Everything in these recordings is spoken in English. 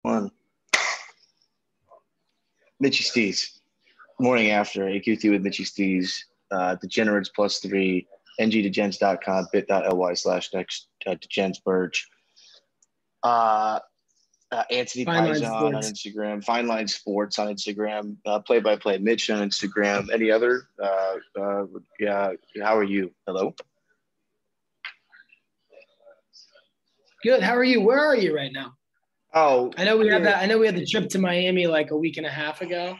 One. Mitchy Steez. Morning after AQT with Mitchy Steez. Degenerates +3. ngdegens.com bit.ly/next degens Antony Paisan on Instagram, Fine Line Sports on Instagram, Play by Play Mitch on Instagram. Any other? Yeah. How are you? Hello. Good. How are you? Where are you right now? Oh, I know we had that. I know we had the trip to Miami like a week and a half ago.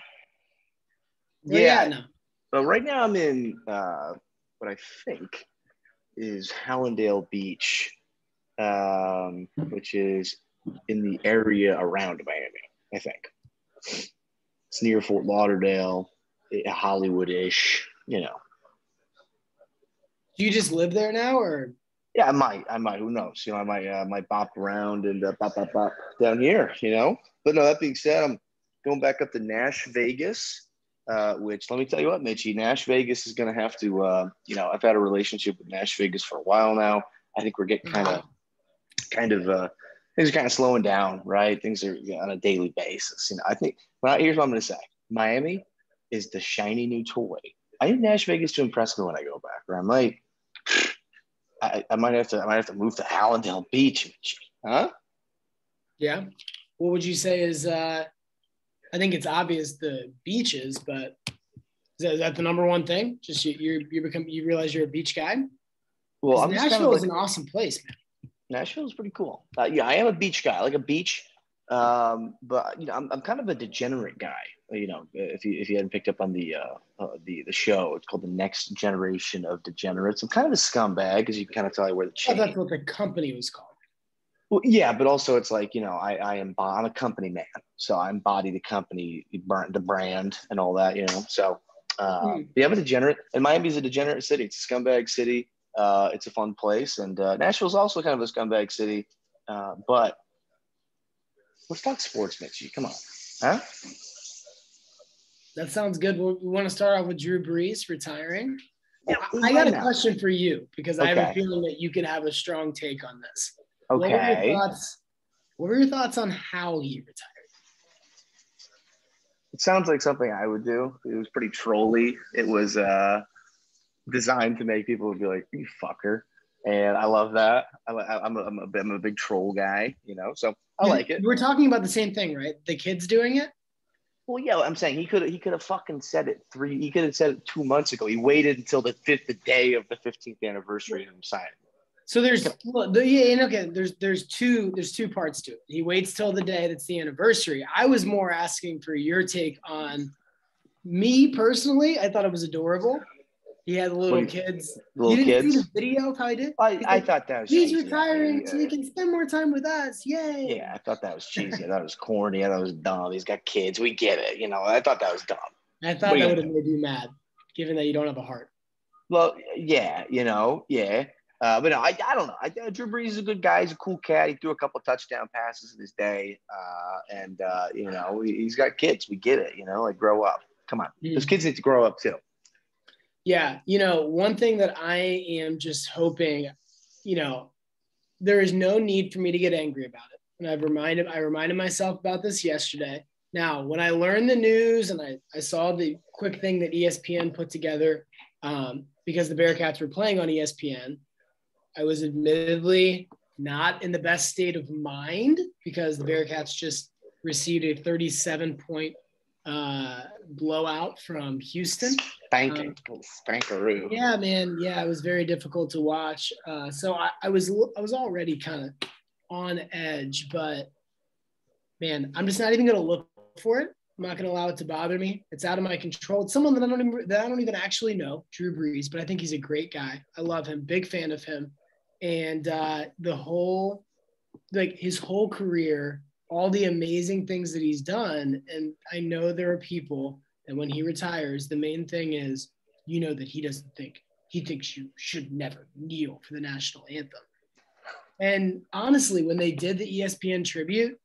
Where yeah. you at now? Well, right now I'm in what I think is Hallandale Beach, which is in the area around Miami, I think. It's near Fort Lauderdale, Hollywood-ish, you know. Do you just live there now, or? Yeah, I might. Who knows? You know, I might bop around and bop down here, you know. But no, that being said, I'm going back up to Nash Vegas, which let me tell you what, Mitchy, Nash Vegas is going to have to, you know, I've had a relationship with Nash Vegas for a while now. I think we're getting kind of things are kind of slowing down, right? Things are on a daily basis. You know, I think. Well, here's what I'm going to say: Miami is the shiny new toy. I need Nash Vegas to impress me when I go back, or I might. I might have to move to Hallandale Beach, huh? Yeah. What would you say is? I think it's obvious the beaches, but is that the number one thing? Just you realize you're a beach guy. Well, Nashville is an awesome place, man. Nashville is pretty cool. Yeah, I am a beach guy. I like a beach, but you know, I'm kind of a degenerate guy. You know, if you hadn't picked up on the show, it's called The Next Generation of Degenerates. I'm kind of a scumbag, as you can kind of tell I wear the chain. Oh, that's what the company was called. Well, yeah, but also it's like, you know, I'm a company man, so I embody the company, the brand, and all that, you know. So, yeah, I'm a degenerate, and Miami's a degenerate city. It's a scumbag city. It's a fun place, and Nashville's also kind of a scumbag city. But let's talk sports, Mitchy. Come on, huh? That sounds good. We want to start off with Drew Brees retiring. Yeah, I got a question for you because I have a feeling that you could have a strong take on this. Okay. What were your thoughts on how he retired? It sounds like something I would do. It was pretty trolly. It was designed to make people be like, "You fucker," and I love that. I'm a big troll guy, you know. So I like it. We're talking about the same thing, right? The kids doing it. Well, yeah, I'm saying he could have fucking said it He could have said it 2 months ago. He waited until the day of the 15th anniversary and signed. So there's two parts to it. He waits till the day that's the anniversary. I was more asking for your take on me personally. I thought it was adorable. He had little kids. You didn't see the video of how he did? I thought that was cheesy. He's retiring so he can spend more time with us. Yay. Yeah, I thought that was cheesy. I thought it was corny. I thought it was dumb. He's got kids. We get it. You know, I thought that was dumb. I thought that would have made you mad, given that you don't have a heart. Well, yeah, you know, yeah. But no, I don't know. Drew Brees is a good guy. He's a cool cat. He threw a couple touchdown passes in his day. You know, he's got kids. We get it. You know, like grow up. Come on. Those kids need to grow up too. Yeah. You know, one thing that I am just hoping, you know, there is no need for me to get angry about it. And I reminded myself about this yesterday. Now, when I learned the news and I saw the quick thing that ESPN put together because the Bearcats were playing on ESPN, I was admittedly not in the best state of mind because the Bearcats just received a 37-point blowout from Houston. Spankaroo. Yeah, man. Yeah, it was very difficult to watch. So I was already kind of on edge, but man, I'm just not even going to look for it. I'm not going to allow it to bother me. It's out of my control. It's someone that I don't even actually know, Drew Brees, but I think he's a great guy. I love him. Big fan of him. And his whole career, all the amazing things that he's done. And I know there are people that when he retires, the main thing is, you know, that he thinks you should never kneel for the national anthem. And honestly, when they did the ESPN tribute,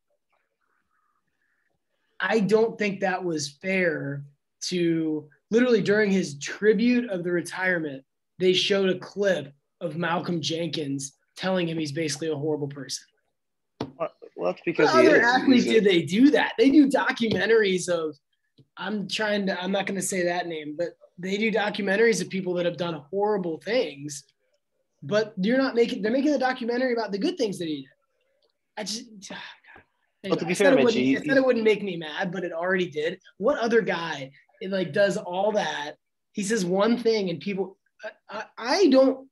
I don't think that was fair to literally during his tribute of the retirement, they showed a clip of Malcolm Jenkins telling him he's basically a horrible person. Well, that's because what other athlete do they do that? They do documentaries of, I'm not going to say that name, but they do documentaries of people that have done horrible things, but they're making a documentary about the good things that he did. Anyway, to be fair, Mitch, I said it wouldn't make me mad, but it already did. What other guy does all that? He says one thing and people, I don't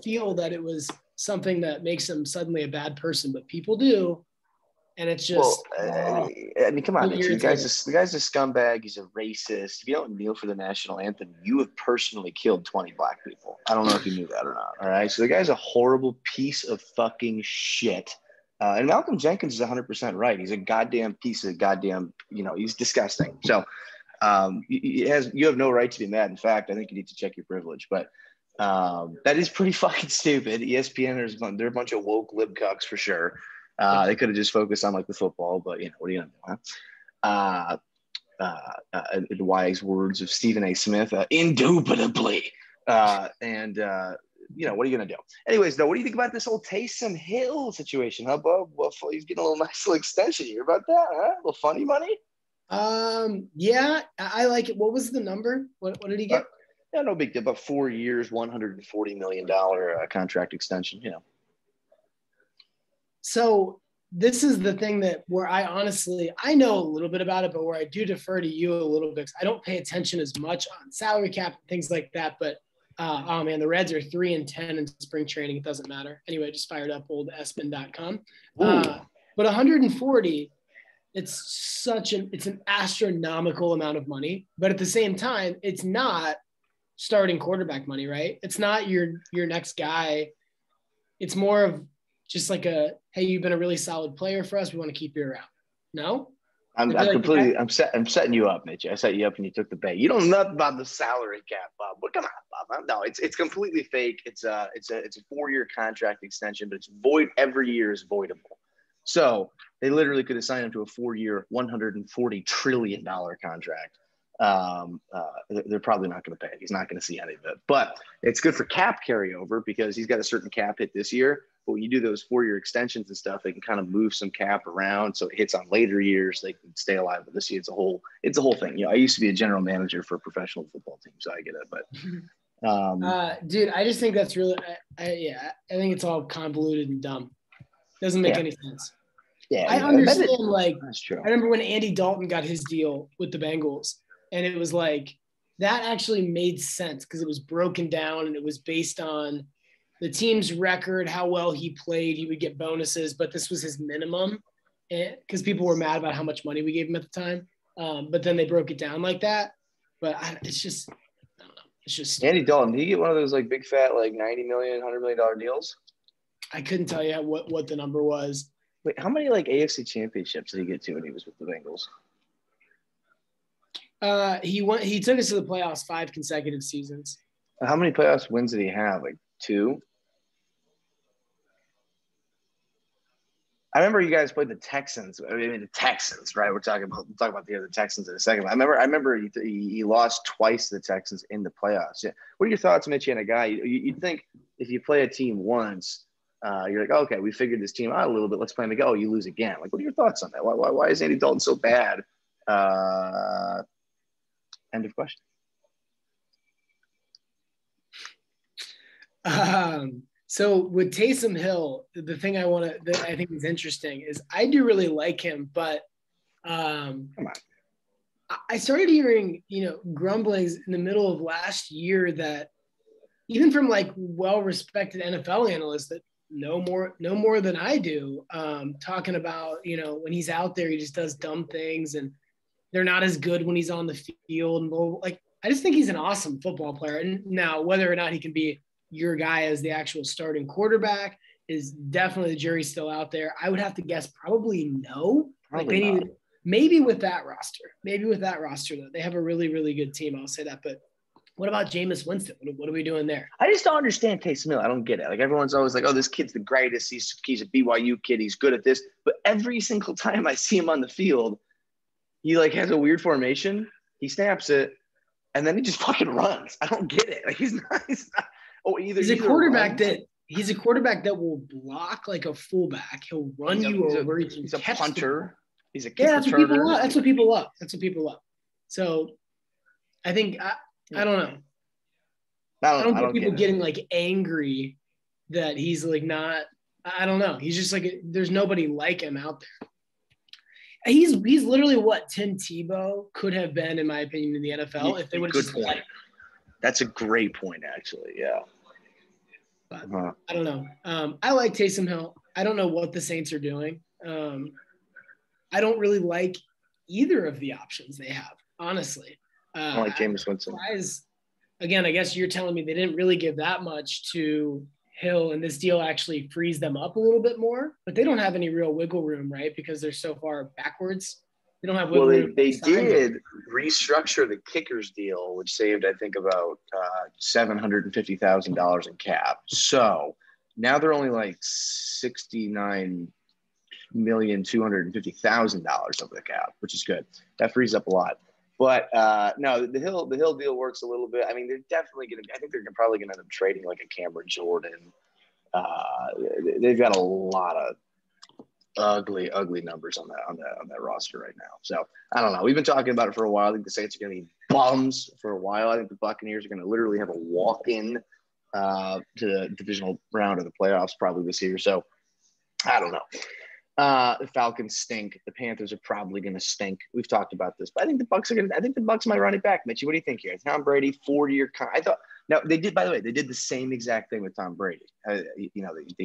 feel that it was something that makes him suddenly a bad person, but people do. And it's just, I mean, come on, Mitch. The guy's a scumbag. He's a racist. If you don't kneel for the national anthem, you have personally killed 20 black people. I don't know if you knew that or not. All right. So the guy's a horrible piece of fucking shit. And Malcolm Jenkins is 100% right. He's a goddamn piece of goddamn, he's disgusting. So you have no right to be mad. In fact, I think you need to check your privilege. But that is pretty fucking stupid. ESPN, they're a bunch of woke lib cucks for sure. They could have just focused on like the football, but what are you gonna do? In the wise words of Stephen A. Smith, indubitably. What are you gonna do? Anyways, though, what do you think about this whole Taysom Hill situation, huh, Bob? Well, he's getting a little nice little extension. You hear about that, huh? A little funny money? Yeah, I like it. What was the number? What did he get? Yeah, no big deal. About 4 years, $140 million contract extension. So this is the thing where I know a little bit about it, but where I do defer to you a little bit, because I don't pay attention as much on salary cap and things like that. But oh man, the Reds are 3-10 in spring training. It doesn't matter. Anyway, I just fired up old ESPN.com. But 140, it's an astronomical amount of money. But at the same time, it's not starting quarterback money, right? It's not your next guy. It's more of just like hey, you've been a really solid player for us. We want to keep you around. No? I'm setting you up, Mitch. I set you up and you took the bait. You don't know nothing about the salary cap, Bob. But come on, Bob. No, it's completely fake. It's a 4-year contract extension, but it's void. Every year is voidable. So they literally could have signed him to a 4-year, $140 trillion contract. They're probably not going to pay it. He's not going to see any of it. But it's good for cap carryover because he's got a certain cap hit this year. But when you do those 4-year extensions and stuff, they can kind of move some cap around so it hits on later years. They can stay alive. But this year, it's a whole thing. I used to be a general manager for a professional football team, so I get it. But dude, I just think that's really, I think it's all convoluted and dumb. Doesn't make any sense. Yeah, I understand. That's true. I remember when Andy Dalton got his deal with the Bengals, and it was like that actually made sense because it was broken down and it was based on the team's record, how well he played. He would get bonuses, but this was his minimum because people were mad about how much money we gave him at the time. But then they broke it down like that. But it's just, I don't know. It's just Andy Dalton. Did he get one of those like big fat like $90 million, $100 million deals? I couldn't tell you what the number was. Wait, how many like AFC championships did he get to when he was with the Bengals? He took us to the playoffs 5 consecutive seasons. How many playoffs wins did he have? Like 2? I remember you guys played the Texans. I mean, the Texans, right? We'll talk about the other Texans in a second. I remember he lost twice to the Texans in the playoffs. Yeah. What are your thoughts, Mitchy, on a guy? You'd think if you play a team once, you're like, okay, we figured this team out a little bit. Let's play them again. Oh, you lose again. Like, what are your thoughts on that? Why is Andy Dalton so bad? End of question. So with Taysom Hill, the thing that I think is interesting is I do really like him, but Come on. I started hearing, grumblings in the middle of last year that even from like well-respected NFL analysts that know more than I do, talking about, when he's out there, he just does dumb things and they're not as good when he's on the field. And like, I just think he's an awesome football player. And now whether or not he can be your guy as the actual starting quarterback is definitely the jury's still out there. I would have to guess probably no. Maybe with that roster, though. They have a really, really good team. I'll say that. But what about Jameis Winston? What are we doing there? I just don't understand Taysom Hill. I don't get it. Like everyone's always like, oh, this kid's the greatest. He's a BYU kid. He's good at this. But every single time I see him on the field, he like has a weird formation. He snaps it, and then he just fucking runs. I don't get it. Like he's not. Oh, he's a quarterback that he's a quarterback that will block like a fullback. He'll run you over. He's a punter. He's a kick that's what people returner. love. That's what people love. That's what people love. So I think I don't know. I don't get people getting like angry that he's like not. I don't know. He's just like there's nobody like him out there. He's literally what Tim Tebow could have been, in my opinion, in the NFL if they would have just let him. That's a great point, actually. Yeah. But I don't know. I like Taysom Hill. I don't know what the Saints are doing. I don't really like either of the options they have, honestly. I like Jameis Winston. Again, I guess you're telling me they didn't really give that much to Hill, and this deal actually frees them up a little bit more, but they don't have any real wiggle room, right? Because they're so far backwards. They don't have wiggle room. They did restructure the kickers deal, which saved, I think, about $750,000 in cap. So now they're only like $69,250,000 over the cap, which is good. That frees up a lot. But no, the Hill deal works a little bit. I mean, they're definitely going to. I think they're probably going to end up trading like a Cameron Jordan. They've got a lot of ugly numbers on that roster right now. So I don't know. We've been talking about it for a while. I think the Saints are going to be bums for a while. I think the Buccaneers are going to literally have a walk-in to the divisional round of the playoffs probably this year. So I don't know. The Falcons stink. The Panthers are probably going to stink. We've talked about this, but I think the Bucs might run it back. Mitchie, what do you think here? Tom Brady, 4-year I thought. Now they did. By the way, they did the same exact thing with Tom Brady. He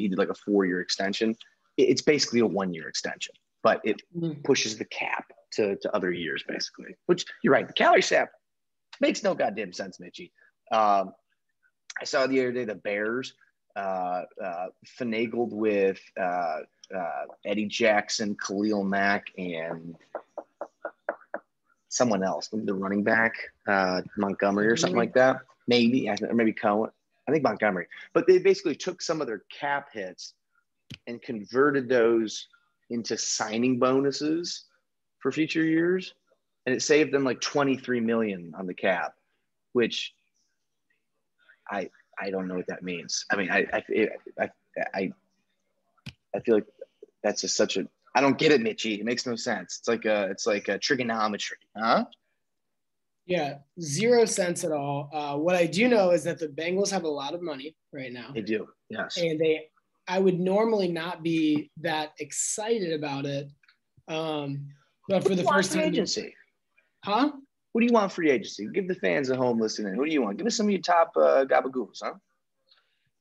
did like a 4-year extension. It's basically a 1-year extension, but it pushes the cap to other years, basically. Which you're right. The salary cap makes no goddamn sense, Mitchie. I saw the other day the Bears finagled with Eddie Jackson, Khalil Mack, and someone else, maybe the running back, Montgomery or something like that. Maybe Cohen. I think Montgomery. But they basically took some of their cap hits and converted those into signing bonuses for future years, and it saved them like $23 million on the cap, which I don't know what that means. I mean, I feel like that's just such a – I don't get it, Mitchie. It makes no sense. It's like a trigonometry, huh? Yeah, 0 cents at all. What I do know is that the Bengals have a lot of money right now. They do, yes. And I would normally not be that excited about it. But for the first time – agency. Huh? Who do you want free agency? Give the fans at home listening. Who do you want? Give us some of your top gabagoos, huh?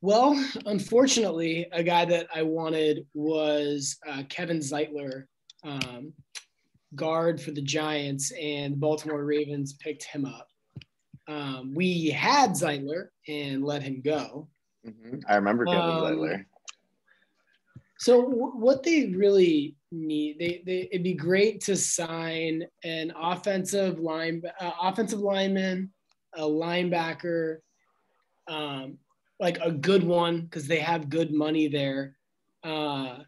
Well, unfortunately, a guy that I wanted was Kevin Zeitler, guard for the Giants, and the Baltimore Ravens picked him up. We had Zeitler and let him go. Mm-hmm. I remember Kevin Zeitler. So what they really need, it'd be great to sign an offensive lineman, a linebacker, like a good one, because they have good money there, and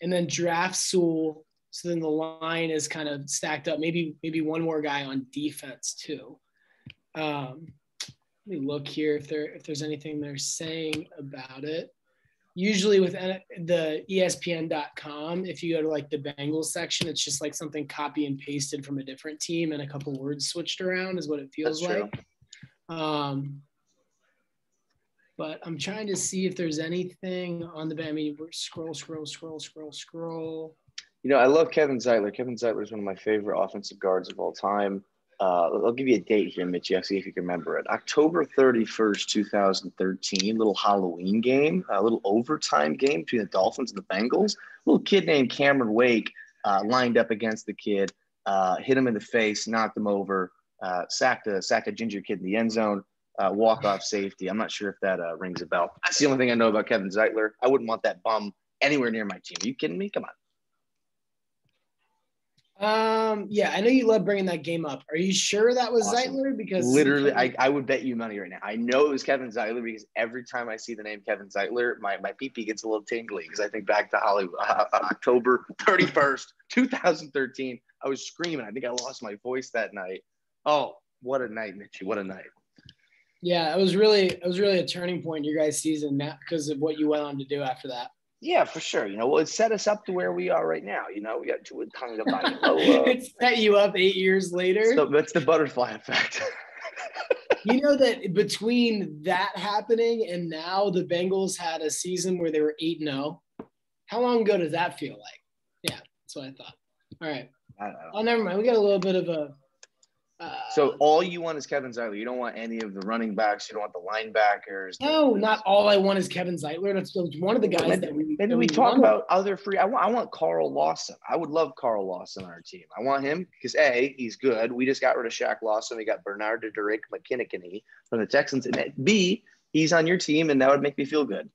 then draft Sewell. So then the line is kind of stacked up. Maybe one more guy on defense too. Let me look here if there's anything they're saying about it. Usually with the ESPN.com, if you go to like the Bengals section, it's just like something copy and pasted from a different team and a couple words switched around is what it feels like. But I'm trying to see if there's anything on the – I mean, scroll. You know, I love Kevin Zeitler. Kevin Zeitler is one of my favorite offensive guards of all time. I'll give you a date here, Mitchie. I'll see if you can remember it. October 31st, 2013, little Halloween game, a little overtime game between the Dolphins and the Bengals. A little kid named Cameron Wake lined up against the kid, hit him in the face, knocked him over, sacked a ginger kid in the end zone, walk-off safety. I'm not sure if that rings a bell. That's the only thing I know about Kevin Zeitler. I wouldn't want that bum anywhere near my team. Are you kidding me? Come on. Yeah, I know you love bringing that game up. Are you sure that was Awesome. Zeitler? Because literally, I would bet you money right now. I know it was Kevin Zeitler because every time I see the name Kevin Zeitler, my pee-pee gets a little tingly because I think back to Hollywood, October 31st, 2013. I was screaming. I think I lost my voice that night. Oh, what a night, Mitchie. What a night. Yeah, it was really a turning point in your guys' season because of what you went on to do after that. Yeah, for sure. Well, it set us up to where we are right now. We got to Tonga by It set you up 8 years later. So that's the butterfly effect. You know that between that happening and now the Bengals had a season where they were 8-0. How long ago does that feel like? Yeah, that's what I thought. All right. Oh, never mind. We got a little bit of a. So all you want is Kevin Zeitler. You don't want any of the running backs. You don't want the linebackers. No, not all I want is Kevin Zeitler. That's one of the guys maybe we talk about other free. I want Carl Lawson. I would love Carl Lawson on our team. I want him because A, he's good. We just got rid of Shaq Lawson. We got Bernard Derrick McKinney from the Texans. And B, he's on your team, and that would make me feel good.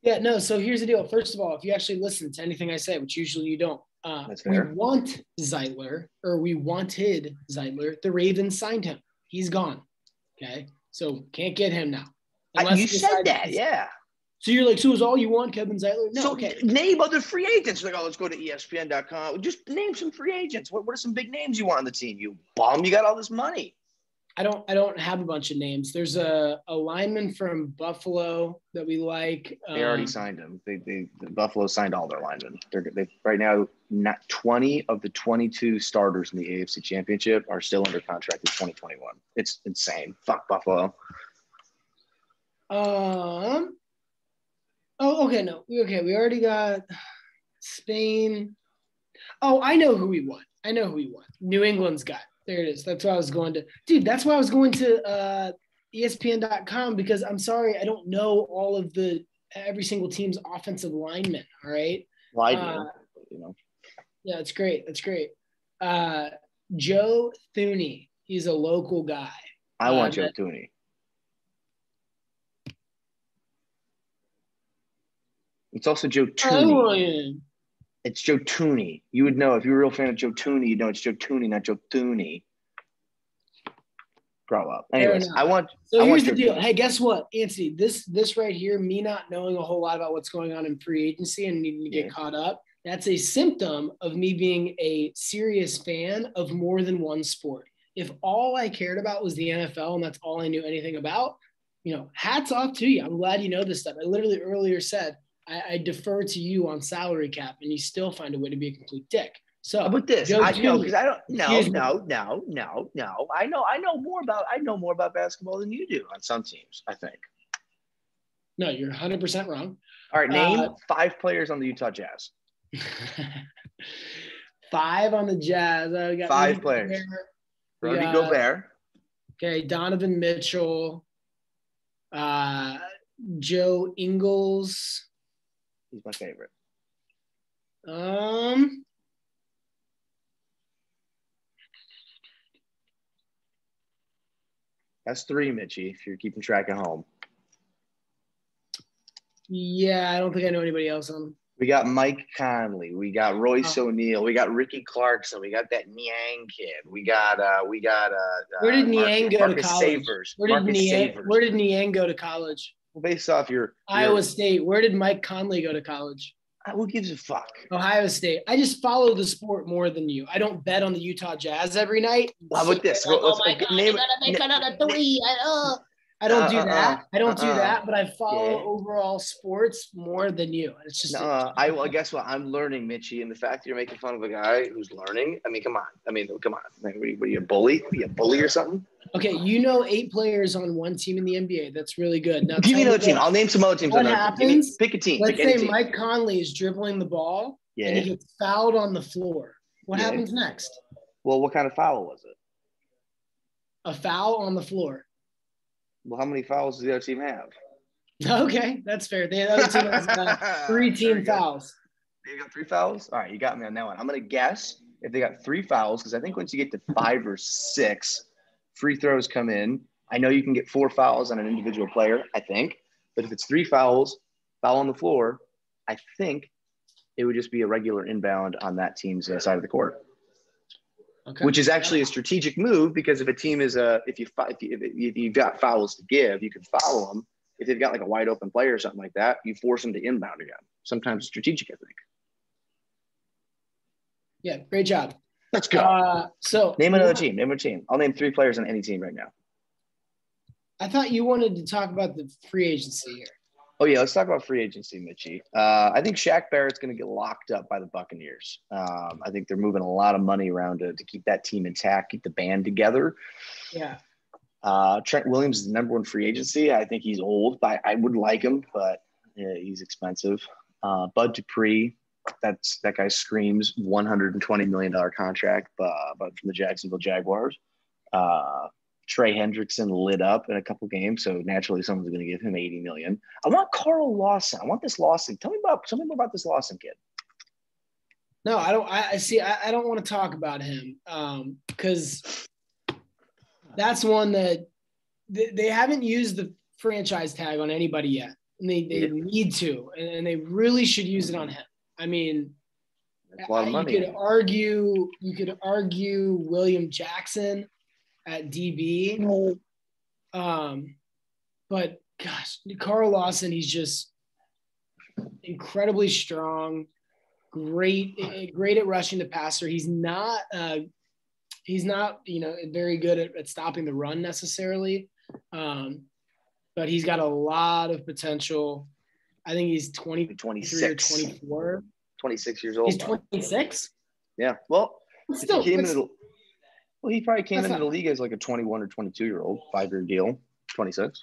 Yeah, no. So here's the deal. First of all, if you actually listen to anything I say, which usually you don't, we want Zeitler, or we wanted Zeitler. The Ravens signed him. He's gone. Okay, so can't get him now. You said that, yeah. So you're like, so is all you want Kevin Zeitler? No. So okay. Name other free agents. Like, let's go to ESPN.com. Just name some free agents. What are some big names you want on the team? You bum. You got all this money. I don't have a bunch of names. There's a lineman from Buffalo that we like. They already signed him. The Buffalo signed all their linemen. They right now, not 20 of the 22 starters in the AFC Championship are still under contract in 2021. It's insane. Fuck Buffalo. Oh, okay. No. Okay. We already got Spain. Oh, I know who we want. New England's guy. There it is. That's why I was going to. Dude, that's why I was going to ESPN.com because I'm sorry, I don't know all of every single team's offensive linemen. All right. Well, I do. Yeah, that's great. Joe Thuney. He's a local guy. I want Joe Thuney. It's also Joe Thuney. It's Joe Thuney. You would know if you're a real fan of Joe Thuney. You know it's Joe Thuney, not Joe Thuney. Grow up. Anyways, here's the deal. Hey, guess what, Antony? This right here, me not knowing a whole lot about what's going on in free agency and needing to get caught up, that's a symptom of me being a serious fan of more than one sport. If all I cared about was the NFL and that's all I knew anything about, hats off to you. I'm glad you know this stuff. I literally earlier said I defer to you on salary cap, and you still find a way to be a complete dick. So how about this? I know because I don't. No. I know more about basketball than you do on some teams. I think. No, you're 100% wrong. All right, name 5 players on the Utah Jazz. 5 on the Jazz. I got 5 players. Rudy Gobert. Okay, Donovan Mitchell. Joe Ingles. He's my favorite. That's 3, Mitchy, if you're keeping track at home. Yeah, I don't think I know anybody else on. We got Mike Conley. We got Royce O'Neal. We got Ricky Clarkson. We got that Niang kid. We got Where did Niang go to college? Savers. Where did Niang go to college? Well, based off your Iowa State. Where did Mike Conley go to college? Who gives a fuck? Ohio State. I just follow the sport more than you. I don't bet on the Utah Jazz every night. How about this? Like, oh my God, you gotta make another 3. I don't do that. But I follow overall sports more than you. It's just guess what? I'm learning, Mitchy, and the fact that you're making fun of a guy who's learning. I mean, come on. What are you, a bully? Are you a bully or something? Okay, 8 players on one team in the NBA. That's really good. Now give me another team. I'll name some other teams. What happens? Pick a team. Let's say Mike Conley is dribbling the ball and he gets fouled on the floor. What happens next? Well, what kind of foul was it? A foul on the floor. Well, how many fouls does the other team have? Okay, that's fair. The other team has 3 team fouls. You got 3 fouls? All right, you got me on that one. I'm going to guess if they got 3 fouls because I think once you get to 5 or 6, free throws come in. I know you can get 4 fouls on an individual player, I think. But if it's 3 fouls, foul on the floor, I think it would just be a regular inbound on that team's side of the court. Okay. Which is actually a strategic move because if a team is if you've got fouls to give, you can foul them. If they've got like a wide open player or something like that, you force them to inbound again. Sometimes strategic, I think. Yeah, great job. Let's go. So name another team. Name a team. I'll name 3 players on any team right now. I thought you wanted to talk about the free agency here. Oh, yeah, let's talk about free agency, Mitchy. I think Shaq Barrett's going to get locked up by the Buccaneers. I think they're moving a lot of money around to keep that team intact, keep the band together. Yeah. Trent Williams is the number one free agency. I think he's old, but I would like him, but yeah, he's expensive. Bud Dupree, that guy screams $120 million contract, but from the Jacksonville Jaguars. Trey Hendrickson lit up in a couple games, so naturally someone's going to give him $80 million. I want Carl Lawson. I want this Lawson. Tell me more about this Lawson kid. No, I don't. I don't want to talk about him because that's one that they haven't used the franchise tag on anybody yet, and they need to, and they really should use it on him. I mean, that's a lot of money. You could argue William Jackson at DB. But gosh, Carl Lawson, he's just incredibly strong, great at rushing the passer. He's not very good at stopping the run necessarily. But he's got a lot of potential. I think he's 26 or 24. 26 years old. He's 26? Yeah. Well, still, he probably came into the league as like a 21 or 22-year-old, 5-year deal, 26.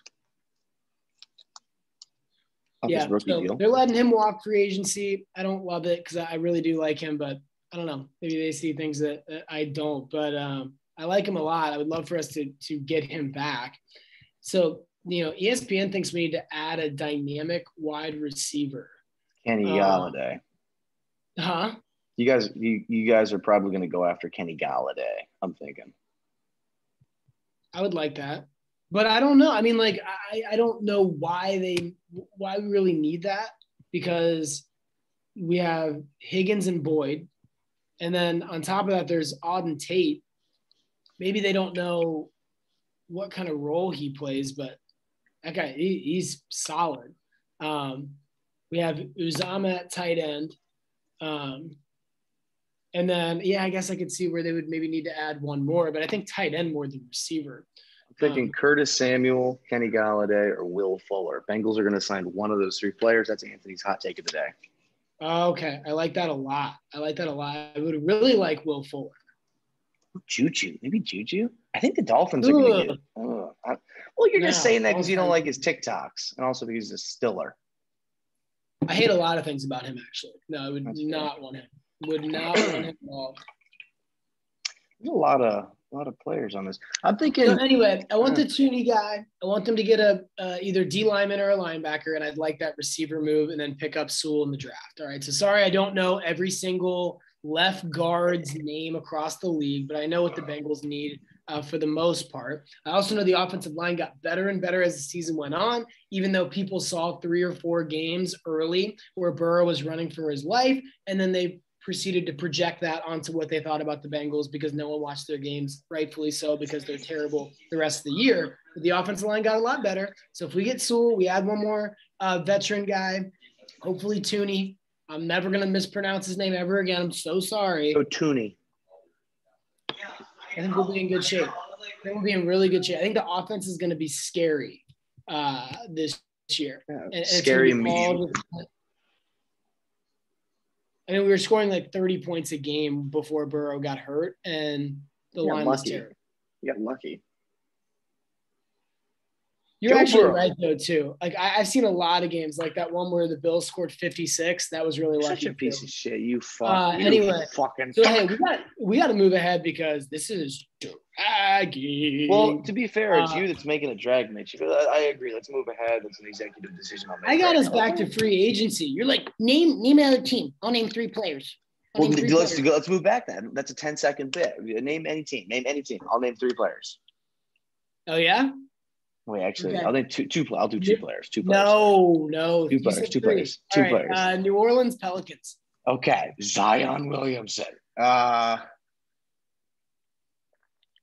Yeah, rookie deal. They're letting him walk free agency. I don't love it because I really do like him, but I don't know. Maybe they see things that I don't, but I like him a lot. I would love for us to get him back. So, ESPN thinks we need to add a dynamic wide receiver. Kenny Galladay. Huh? You guys are probably going to go after Kenny Galladay, I'm thinking. I would like that. But I don't know. I mean, like, I don't know why we really need that, because we have Higgins and Boyd. And then on top of that, there's Auden Tate. Maybe they don't know what kind of role he plays, but that guy, he's solid. We have Uzama at tight end. And then, I guess I could see where they would maybe need to add one more, but I think tight end more than receiver. I'm thinking Curtis Samuel, Kenny Galladay, or Will Fuller. Bengals are going to sign one of those three players. That's Anthony's hot take of the day. Okay. I like that a lot. I would really like Will Fuller. Juju. Maybe Juju? I think the Dolphins are going to get – well, you're just saying that because you don't like his TikToks and also because he's a stiller. I hate a lot of things about him, actually. No, I would not want him. Would not want him at all. There's a lot of players on this. I'm thinking. So anyway, I want the Tooney guy. I want them to get a either D lineman or a linebacker, and I'd like that receiver move, and then pick up Sewell in the draft. All right. So sorry, I don't know every single left guard's name across the league, but I know what the Bengals need for the most part. I also know the offensive line got better and better as the season went on, even though people saw 3 or 4 games early where Burrow was running for his life, and then they proceeded to project that onto what they thought about the Bengals because no one watched their games, rightfully so, because they're terrible the rest of the year. But the offensive line got a lot better. So if we get Sewell, we add one more veteran guy, hopefully Tooney. I'm never going to mispronounce his name ever again. I'm so sorry. So Tooney. I think we'll be in good shape. I think we'll be in really good shape. I think the offense is going to be scary this year. Yeah, and scary immediately. I mean, we were scoring like 30 points a game before Burrow got hurt, and the line was terrible. You got lucky. You're actually right, though, too. Like, I've seen a lot of games like that one where the Bills scored 56. That was really lucky. Such a piece of shit. You fuck. Anyway, so, hey, we got to move ahead because this is dragging. Well, to be fair, it's you that's making a drag, Mitch. I agree. Let's move ahead. That's an executive decision I'll make. I got us back to free agency. You're like, name another team. I'll name 3 players. Let's move back then. That's a 10-second bit. Name any team. Name any team. I'll name 3 players. Oh, yeah? Wait, actually, okay. I'll name two. I'll do 2 players. 2 players. No. 2 players. 2 players. 2 players. New Orleans Pelicans. Okay. Zion Williamson.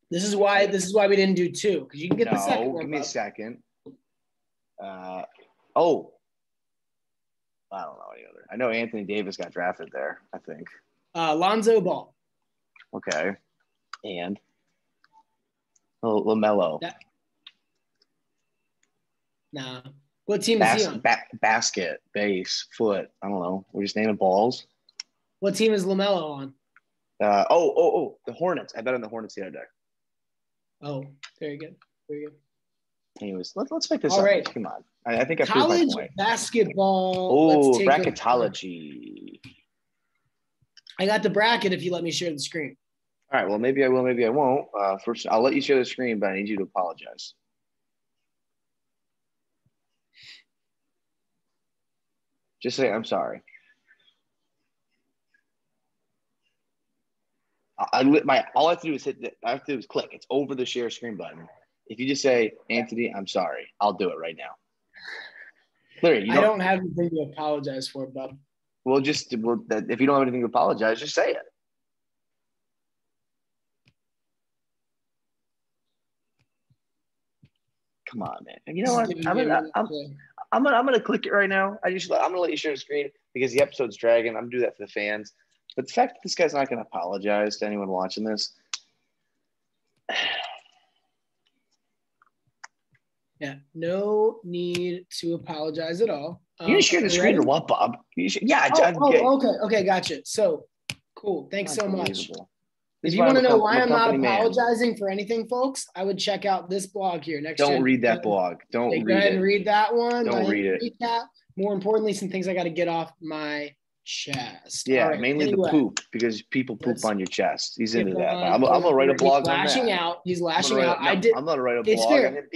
This is why we didn't do 2, because you can get the second one. Give me a second. I don't know any other. I know Anthony Davis got drafted there, I think. Lonzo Ball. Okay. And LaMelo. Nah. What team is he on? Basket, base, foot. I don't know. We're just naming balls. What team is LaMelo on? The Hornets. I bet on the Hornets the other day. Oh, very good. Very good. Anyways, let's make this all up. Right. Come on. I think I college proved my point. Basketball. Oh, bracketology. I got the bracket if you let me share the screen. All right. Well, maybe I will, maybe I won't. First, I'll let you share the screen, but I need you to apologize. Just say, I'm sorry. All I have to do is click. It's over the share screen button. If you just say, Antony, I'm sorry, I'll do it right now. Literally, I don't have anything to apologize for, bub. Well, if you don't have anything to apologize, just say it. Come on, man. And you know what? I'm gonna click it right now. I'm gonna let you share the screen because the episode's dragging. I'm gonna do that for the fans. But the fact that this guy's not gonna apologize to anyone watching this. Yeah, no need to apologize at all. You share the screen or what, Bob? Okay, gotcha. So cool. Thanks so much. If you want to know why I'm not apologizing for anything, folks, I would check out this blog here. Don't read that blog. Don't read it. Go ahead and read that one. Don't read it. Recap. More importantly, some things I got to get off my chest. Yeah, mainly the poop, because people poop on your chest. He's into that. I'm gonna write a blog on that. He's lashing out. I'm gonna write a blog. It's fair.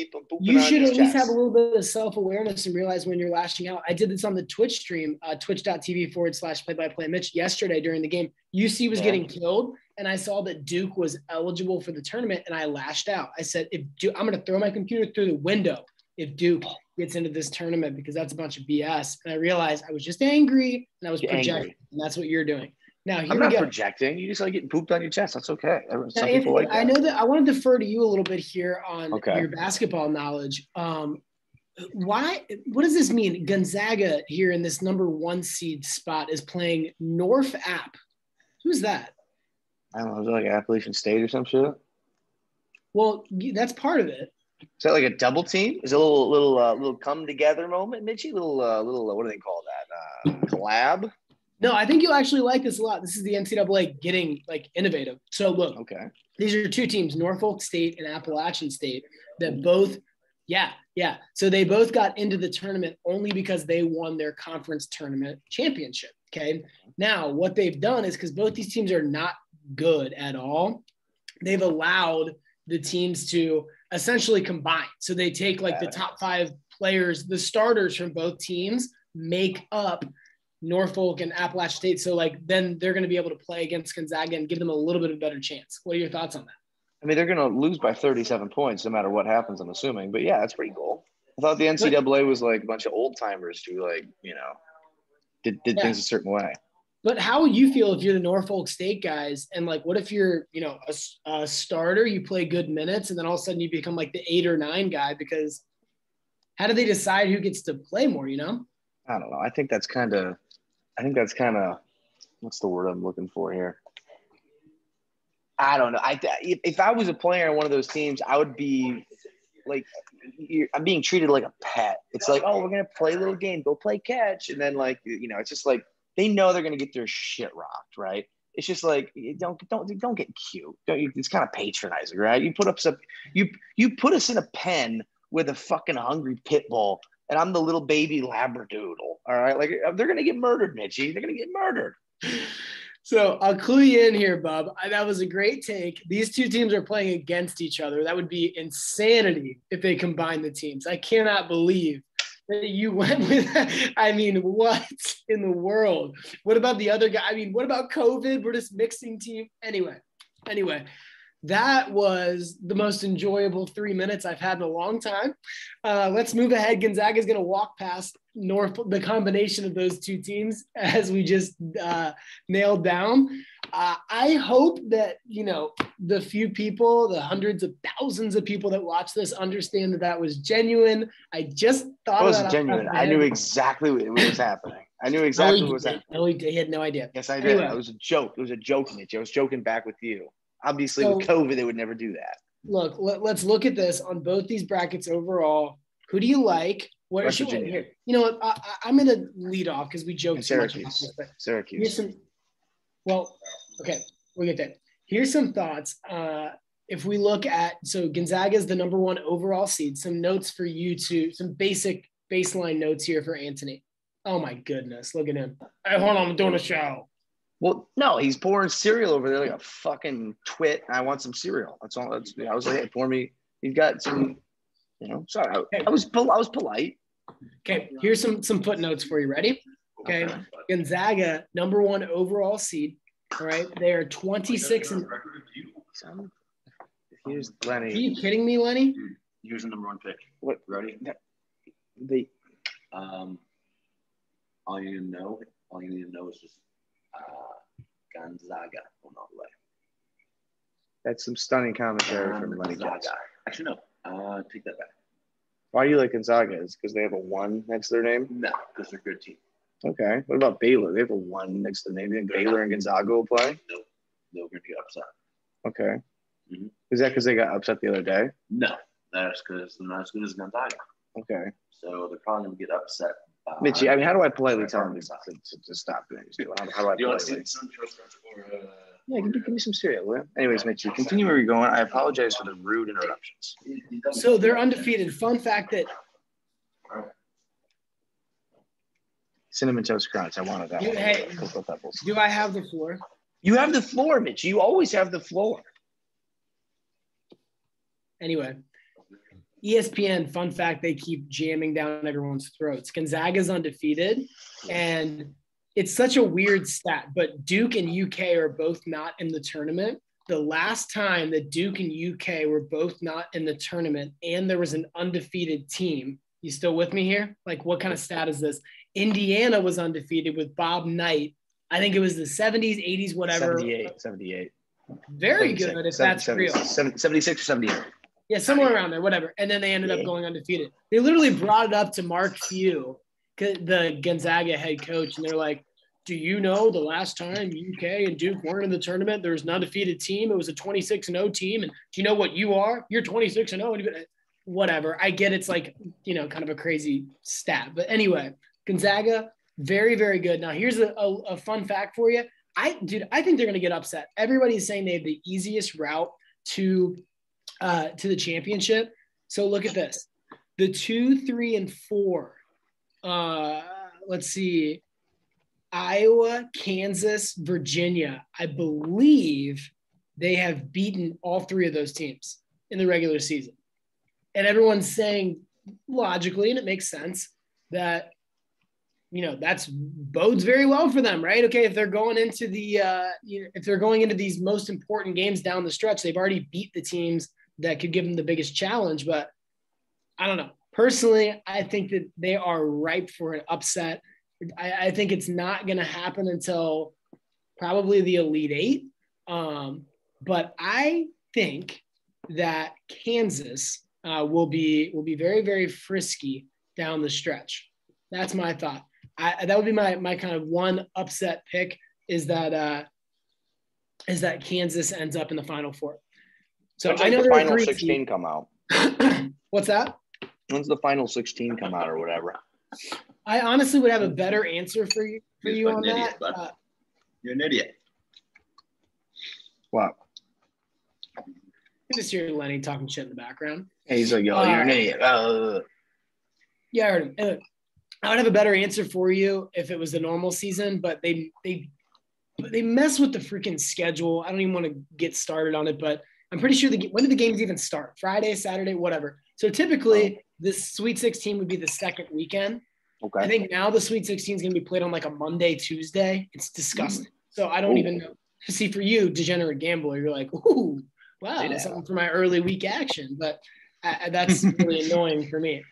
You should at least have a little bit of self-awareness and realize when you're lashing out. I did this on the Twitch stream, twitch.tv/play-by-play Mitch yesterday during the game. UC was getting killed, and I saw that Duke was eligible for the tournament, and I lashed out. I said, I'm going to throw my computer through the window if Duke gets into this tournament, because that's a bunch of BS. And I realized I was just angry, and I was projecting, and that's what you're doing. Now, I'm not projecting. You just like getting pooped on your chest. That's okay. Some people like that. I know that I want to defer to you a little bit here on your basketball knowledge. What does this mean? Gonzaga here in this number 1 seed spot is playing North App. Who's that? I don't know. Is it like Appalachian State or some shit? Well, that's part of it. Is that like a double team? Is it a little come together moment, Mitchy? Little what do they call that? Collab? No, I think you'll actually like this a lot. This is the NCAA getting like innovative. So look, these are 2 teams, Norfolk State and Appalachian State, that both, So they both got into the tournament only because they won their conference tournament championship. Okay. Now what they've done is, because both these teams are not good at all, they've allowed the teams to essentially combine. So they take like the top 5 players, the starters from both teams, make up Norfolk and Appalachian State. So like then they're going to be able to play against Gonzaga and give them a little bit of a better chance. What are your thoughts on that? I mean, they're going to lose by 37 points no matter what happens, I'm assuming. But yeah, that's pretty cool. I thought the NCAA was like a bunch of old timers who did things a certain way. But how would you feel if you're the Norfolk State guys, and like, what if you're, a starter, you play good minutes, and then all of a sudden you become like the 8 or 9 guy? Because how do they decide who gets to play more? I don't know. I think that's kind of, what's the word I'm looking for here? I don't know. If I was a player on one of those teams, I would be like, I'm being treated like a pet. It's like, oh, we're gonna play a little game, go play catch, and then like, it's just like, they know they're going to get their shit rocked, right? It's just like, don't get cute. It's kind of patronizing, right? You put us in a pen with a fucking hungry pit bull, and I'm the little baby labradoodle, all right? Like, they're going to get murdered, Mitchy. They're going to get murdered. So I'll clue you in here, bub. That was a great take. These 2 teams are playing against each other. That would be insanity if they combine the teams. I cannot believe that you went with that. I mean, what in the world? What about the other guy? I mean, what about COVID? We're just mixing team. Anyway, that was the most enjoyable 3 minutes I've had in a long time. Let's move ahead. Gonzaga is going to walk past the combination of those 2 teams, as we just nailed down. I hope that, the few people, the hundreds of thousands of people that watch this understand that was genuine. I just thought it was genuine. I knew exactly what was happening. I knew exactly what was happening. No, he had no idea. Yes, I did. Anyway. It was a joke. It was a joke, Mitch. I was joking back with you. Obviously, with COVID, they would never do that. Look, let's look at this on both these brackets overall. Who do you like? What West should Virginia. here? You know what? I'm going to lead off because we joked And so much about Syracuse. this. But Syracuse. here's some. Well, okay, we'll get there. Here's some thoughts. If we look at, so Gonzaga is the number 1 overall seed. Some notes for you to, some basic baseline notes here for Antony. Oh my goodness, look at him. Hey, hold on, I'm doing a show. Well, no, he's pouring cereal over there like a fucking twit. I want some cereal. That's all. I was like, hey, pour me. He's got some, sorry. I was polite. Okay, here's some footnotes for you. Ready? Okay. Gonzaga, number 1 overall seed. All right. They are 26 and. Here's Lenny. Are you kidding me, Lenny? Here's the number 1 pick. What? Ready? All you need to know is just Gonzaga going all the way. That's some stunning commentary from Lenny Johnson. Actually, no. Take that back. Why do you like Gonzaga? Is because they have a 1 next to their name? No, because they're a good team. Okay. What about Baylor? They have a 1 next to their name. You think Baylor and Gonzaga will play? No, they're going to get upset. Okay. Mm-hmm. Is that because they got upset the other day? No, that's because they're not as good as Gonzaga. Okay. So they're probably going to get upset. Mitchy, I mean, how do I politely tell him to stop doing this? How do I politely? Yeah, give me some cereal, will you? Anyways, Mitchy, continue where you're going. I apologize for the rude interruptions. So they're undefeated. Fun fact that Cinnamon Toast Crunch. I wanted that. Hey, Cocoa Pebbles. do I have the floor? You have the floor, Mitch. You always have the floor. Anyway, ESPN, fun fact, they keep jamming down everyone's throats. Gonzaga's undefeated, and it's such a weird stat, but Duke and UK are both not in the tournament. The last time that Duke and UK were both not in the tournament and there was an undefeated team, you still with me here? Like, what kind of stat is this? Indiana was undefeated with Bob Knight. I think it was the 70s, 80s, whatever. 78. Very good if that's real. 76 or 78. Yeah, somewhere around there, whatever. And then they ended up going undefeated. They literally brought it up to Mark Few, the Gonzaga head coach, and they're like, do you know the last time UK and Duke weren't in the tournament, there was an undefeated team? It was a 26-0 team. And do you know what you are? You're 26-0. Whatever. I get it's like, kind of a crazy stat. But anyway, Gonzaga, very, very good. Now, here's a fun fact for you. I think they're going to get upset. Everybody's saying they have the easiest route to the championship. So look at this. The 2, 3, and 4. Let's see. Iowa, Kansas, Virginia. I believe they have beaten all 3 of those teams in the regular season. And everyone's saying logically, and it makes sense, that that's bodes very well for them, right? Okay, if they're going into these most important games down the stretch, they've already beat the teams that could give them the biggest challenge. But I don't know. Personally, I think that they are ripe for an upset. I think it's not going to happen until probably the Elite Eight. But I think that Kansas will be very, very frisky down the stretch. That's my thought. That would be my kind of one upset pick is that Kansas ends up in the Final Four. So I know the Final 16 come out. What's that? When's the Final 16 come out or whatever? I honestly would have a better answer for you on that. You're an idiot. What? I just hear Lenny talking shit in the background. Hey, he's like, yo, you're an idiot. Yeah, I heard him. I would have a better answer for you if it was the normal season, but they mess with the freaking schedule. I don't even want to get started on it, but I'm pretty sure when do the games even start? Friday, Saturday, whatever. So typically this Sweet 16 would be the second weekend. Okay. I think now the Sweet 16 is going to be played on like a Monday, Tuesday. It's disgusting. So I don't even know. See, for you, degenerate gambler, you're like, ooh, wow, that's something for my early week action. But that's really annoying for me.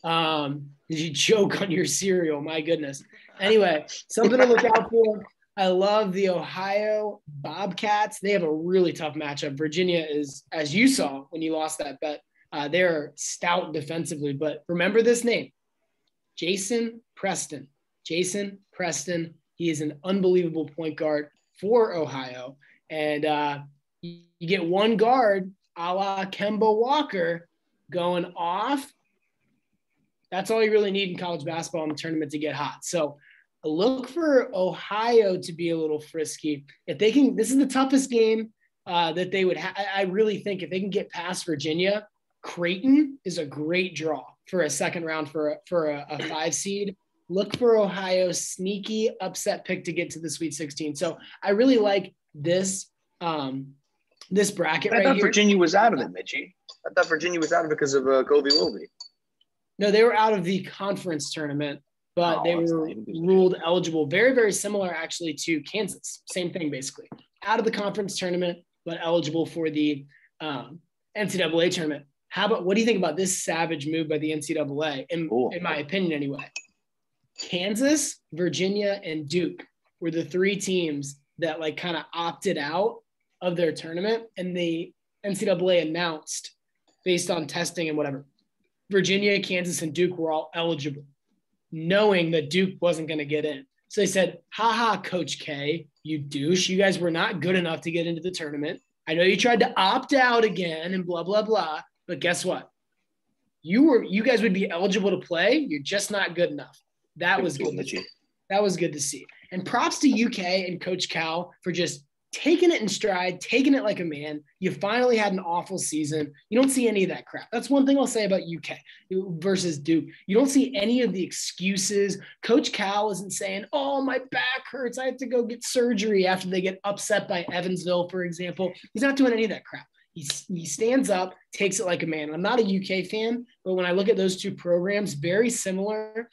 Did you choke on your cereal? My goodness. Anyway, something to look out for. I love the Ohio Bobcats. They have a really tough matchup. Virginia is, as you saw when you lost that bet, they're stout defensively. But remember this name, Jason Preston. Jason Preston. He is an unbelievable point guard for Ohio. And you get one guard, a la Kemba Walker, going off. That's all you really need in college basketball in the tournament to get hot. So look for Ohio to be a little frisky. If they can, this is the toughest game that they would have. I really think if they can get past Virginia, Creighton is a great draw for a second round for a 5 seed. Look for Ohio's sneaky upset pick to get to the Sweet 16. So I really like this this bracket right here. I thought Virginia was out of it, Mitchy. I thought Virginia was out of it because of Kobe Wilby. No, they were out of the conference tournament, but they were ruled eligible. Very, very similar actually to Kansas. Same thing basically. Out of the conference tournament, but eligible for the NCAA tournament. What do you think about this savage move by the NCAA? In my opinion, anyway. Kansas, Virginia, and Duke were the 3 teams that like kind of opted out of their tournament, and the NCAA announced based on testing and whatever, Virginia, Kansas, and Duke were all eligible, knowing that Duke wasn't going to get in. So they said, ha, Coach K, you douche. You guys were not good enough to get into the tournament. I know you tried to opt out again and blah, blah, blah. But guess what? You guys would be eligible to play. You're just not good enough. That was good. That was good to see. And props to UK and Coach Cal for just taking it in stride, taking it like a man. You finally had an awful season. You don't see any of that crap. That's one thing I'll say about UK versus Duke. You don't see any of the excuses. Coach Cal isn't saying, oh, my back hurts. I have to go get surgery after they get upset by Evansville, for example. He's not doing any of that crap. He stands up, takes it like a man. I'm not a UK fan, but when I look at those 2 programs, very similar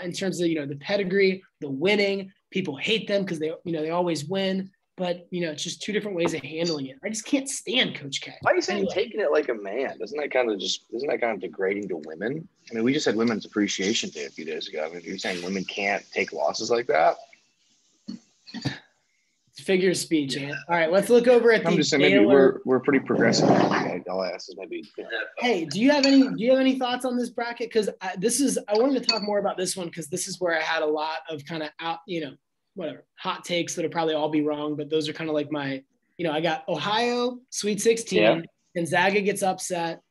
in terms of, the pedigree, the winning. People hate them because they always win. But, it's just 2 different ways of handling it. I just can't stand Coach K. Why are you saying taking it like a man? Isn't that kind of degrading to women? I mean, we just had Women's Appreciation Day a few days ago. I mean, you're saying women can't take losses like that? It's figure of speech, Ant. All right, let's look over at the. I'm just saying, maybe we're pretty progressive. I'll ask is maybe. Hey, do you have any thoughts on this bracket? Because I wanted to talk more about this one because this is where I had a lot of kind of hot takes that'll probably all be wrong, but those are kind of like my, I got Ohio Sweet 16. Yeah. Gonzaga gets upset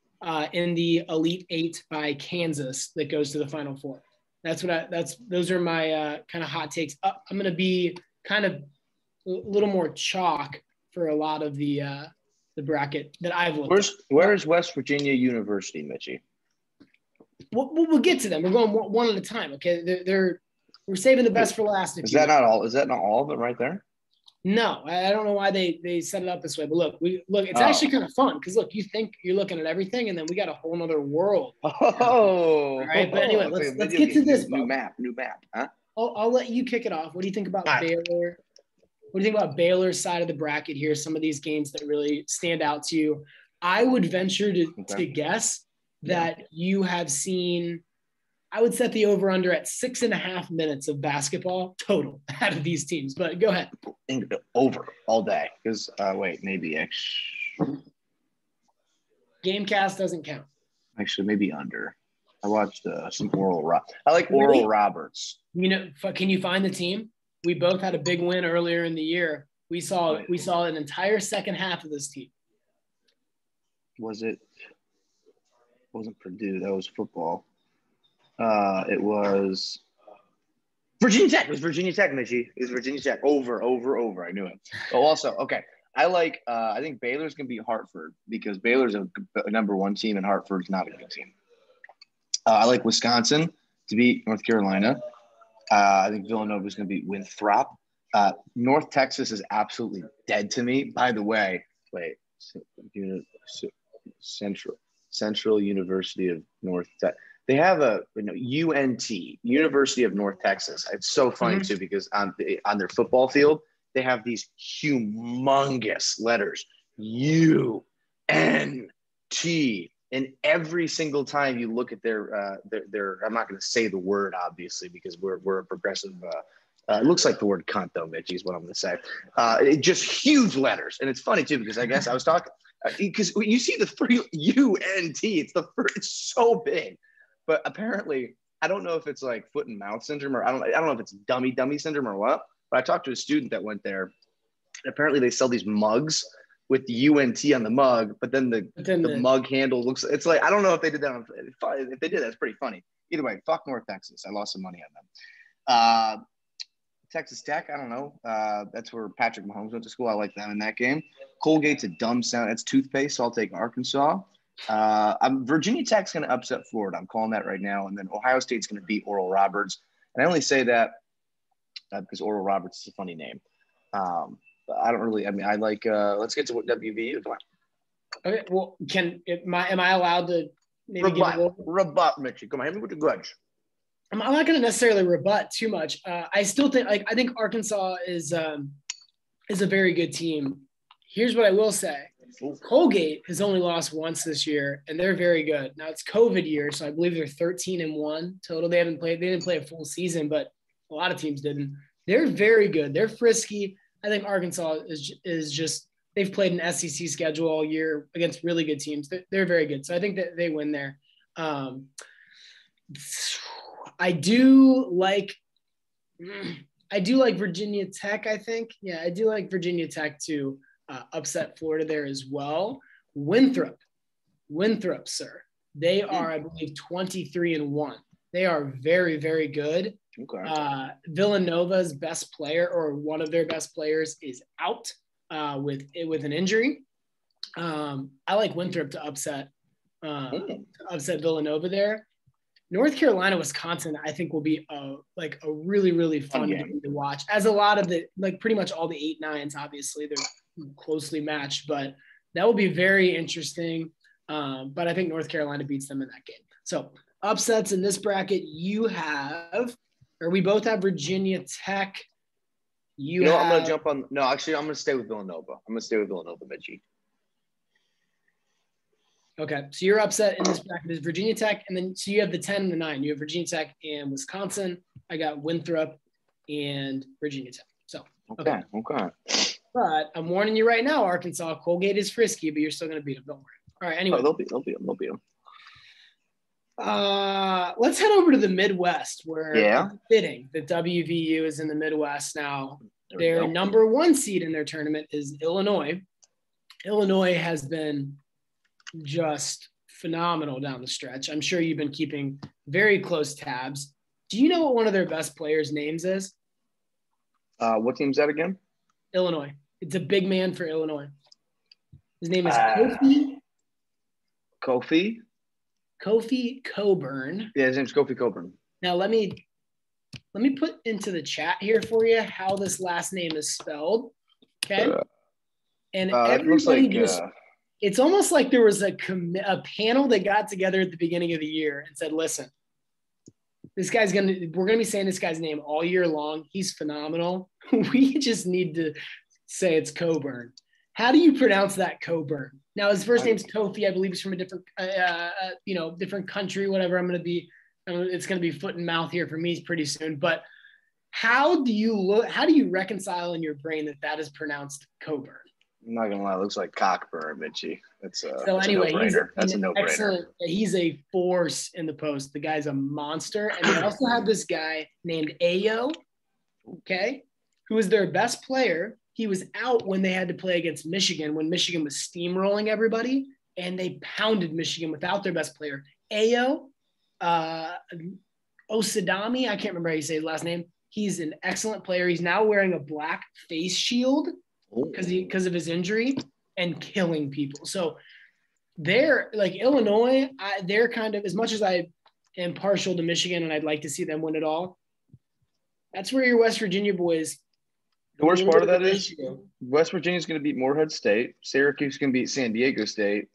in the Elite 8 by Kansas that goes to the Final Four. Those are my kind of hot takes. I'm going to be kind of a little more chalk for a lot of the bracket that I've looked at. Where's West Virginia University, Mitchy? We'll get to them. We're going one at a time. Okay. We're saving the best for last. Is that not all of it right there? No, I don't know why they set it up this way. But look, it's actually kind of fun because look, you think you're looking at everything, and then we got a whole nother world. All right. But anyway, let's get to this. New map, huh? I'll let you kick it off. What do you think about Baylor? What do you think about Baylor's side of the bracket here? Some of these games that really stand out to you. I would venture to guess that you have seen. I would set the over-under at 6.5 minutes of basketball total out of these teams. But go ahead. Over all day. Because, maybe Gamecast doesn't count. Actually, maybe under. I watched some I like Oral Roberts. Can you find the team? We both had a big win earlier in the year. We saw an entire second half of this team. Wasn't Purdue. That was football. It was Virginia Tech. It was Virginia Tech, Mitchy. It was Virginia Tech. Over. I knew it. Oh, also, okay. I think Baylor's going to beat Hartford because Baylor's a number 1 team and Hartford's not a good team. I like Wisconsin to beat North Carolina. I think Villanova's going to beat Winthrop. North Texas is absolutely dead to me. By the way, Central University of North Texas. They have a UNT, University of North Texas. It's so funny too because on their football field they have these humongous letters UNT, and every single time you look at their I'm not going to say the word obviously because we're a progressive. It looks like the word cunt though, Mitch, is what I'm going to say. Just huge letters, and it's funny too because I guess I was talking because you see the 3 UNT. It's so big. But apparently, I don't know if it's like foot and mouth syndrome or I don't know if it's dummy syndrome or what. But I talked to a student that went there. And apparently, they sell these mugs with the UNT on the mug, but then the mug handle looks. It's like I don't know if they did that. If they did, that's pretty funny. Either way, fuck North Texas. I lost some money on them. Texas Tech, I don't know. That's where Patrick Mahomes went to school. I like them in that game. Colgate's a dumb sound. That's toothpaste, so I'll take Arkansas. Virginia Tech's going to upset Florida. I'm calling that right now. And then Ohio State's going to beat Oral Roberts. And I only say that because Oral Roberts is a funny name. But I don't really – I mean, I like let's get to what WVU. Come on. Okay, well, am I allowed to maybe rebut, Mitchy. Come on, hit me with the goods. I'm not going to necessarily rebut too much. I still think I think Arkansas is a very good team. Here's what I will say. Colgate has only lost once this year, and they're very good. Now it's COVID year, so I believe they're 13-1 total. They didn't play a full season, but a lot of teams didn't. They're very good. They're frisky. I think Arkansas is just they've played an SEC schedule all year against really good teams. They're very good. So I think that they win there. I do like Virginia Tech, I think. Yeah, I do like Virginia Tech to upset Florida there as well. Winthrop, sir. They are, I believe, 23-1. They are very, very good. Okay. Villanova's best player, or one of their best players, is out with an injury. I like Winthrop to upset Villanova there. North Carolina, Wisconsin, I think will be a really, really fun game to watch. As a lot of pretty much all the 8-9s, obviously they're closely matched, but that will be very interesting. But I think North Carolina beats them in that game. So upsets in this bracket, we both have Virginia Tech. I'm going to jump on. No, actually, I'm going to stay with Villanova. Mitchie. Okay, so your upset in this bracket is Virginia Tech, and then so you have the 10 and the 9. You have Virginia Tech and Wisconsin. I got Winthrop and Virginia Tech. So okay. But I'm warning you right now, Arkansas. Colgate is frisky, but you're still going to beat them. Don't worry. All right. Anyway, they'll beat them. Let's head over to the Midwest, where it's fitting that WVU is in the Midwest now. Their number 1 seed in their tournament is Illinois. Illinois has been just phenomenal down the stretch. I'm sure you've been keeping very close tabs. Do you know what one of their best players' names is? What team's that again? Illinois. It's a big man for Illinois. His name is Kofi Coburn. Yeah, his name's Kofi Coburn. Now let me put into the chat here for you how this last name is spelled. Okay. And everybody it's almost like there was a panel that got together at the beginning of the year and said, listen, we're going to be saying this guy's name all year long. He's phenomenal. We just need to say it's Coburn. How do you pronounce that, Coburn? Now, his first name's Kofi. I believe he's from a different, different country, whatever. It's going to be foot and mouth here for me pretty soon. But how do you reconcile in your brain that is pronounced Coburn? I'm not gonna lie, it looks like Cockburn, Mitchy. That's a no-brainer. That's a no-brainer. He's a force in the post. The guy's a monster. And they also have this guy named Ayo, okay, who is their best player. He was out when they had to play against Michigan, when Michigan was steamrolling everybody, and they pounded Michigan without their best player. Ayo, Osadami, I can't remember how you say his last name. He's an excellent player. He's now wearing a black face shield because of his injury and killing people. So they're like Illinois. They're kind of, as much as I am partial to Michigan and I'd like to see them win it all, that's where your West Virginia boys. The worst part of that is West Virginia's going to beat Morehead State. Syracuse can beat San Diego State.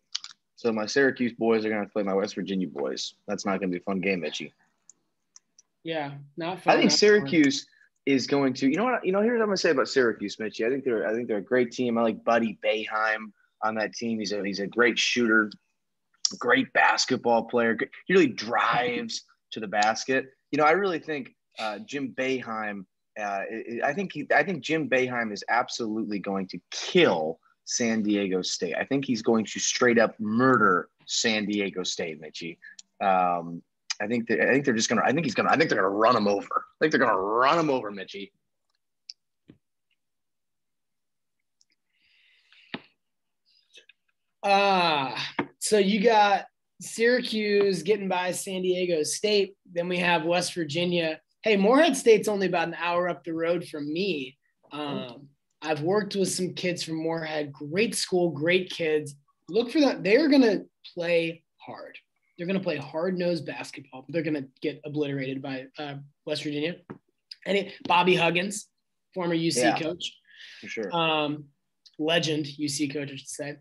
So my Syracuse boys are going to play my West Virginia boys. That's not going to be a fun game, Mitchy. Yeah, not fun. I think Syracuse is going to, here's what I'm going to say about Syracuse, Mitchy. I think they're a great team. I like Buddy Boeheim on that team. He's a great shooter, great basketball player. He really drives to the basket. I really think Jim Boeheim. I think Jim Boeheim is absolutely going to kill San Diego State. I think he's going to straight up murder San Diego State, Mitchy. I think they're just gonna. I think they're gonna run him over. I think they're gonna run him over, Mitchy. So you got Syracuse getting by San Diego State. Then we have West Virginia. Hey, Morehead State's only about an hour up the road from me. I've worked with some kids from Morehead. Great school, great kids. Look for that. They're going to play hard. They're going to play hard-nosed basketball. They're going to get obliterated by West Virginia. And Bobby Huggins, former UC coach. For sure. Legend UC coach, I should say.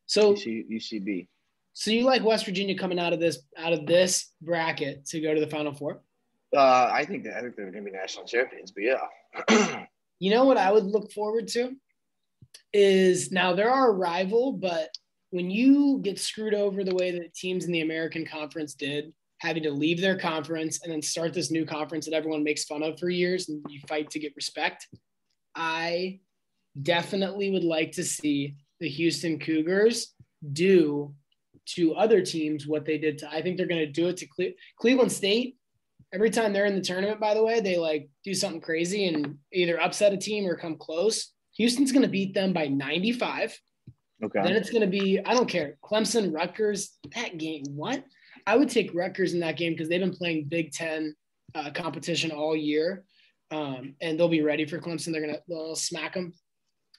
So UCB. So you like West Virginia coming out of this bracket to go to the Final Four? I think they're going to be national champions, but yeah. You know what I would look forward to is, now they're our rival, but when you get screwed over the way that teams in the American Conference did, having to leave their conference and then start this new conference that everyone makes fun of for years and you fight to get respect, I definitely would like to see the Houston Cougars do to other teams what they did to, I think they're going to do it to Cleveland State. Every time they're in the tournament, by the way, they like do something crazy and either upset a team or come close. Houston's going to beat them by 95. Okay. Then it's going to be, I don't care, Clemson, Rutgers, that game. What? I would take Rutgers in that game because they've been playing Big Ten competition all year, and they'll be ready for Clemson. They'll smack them.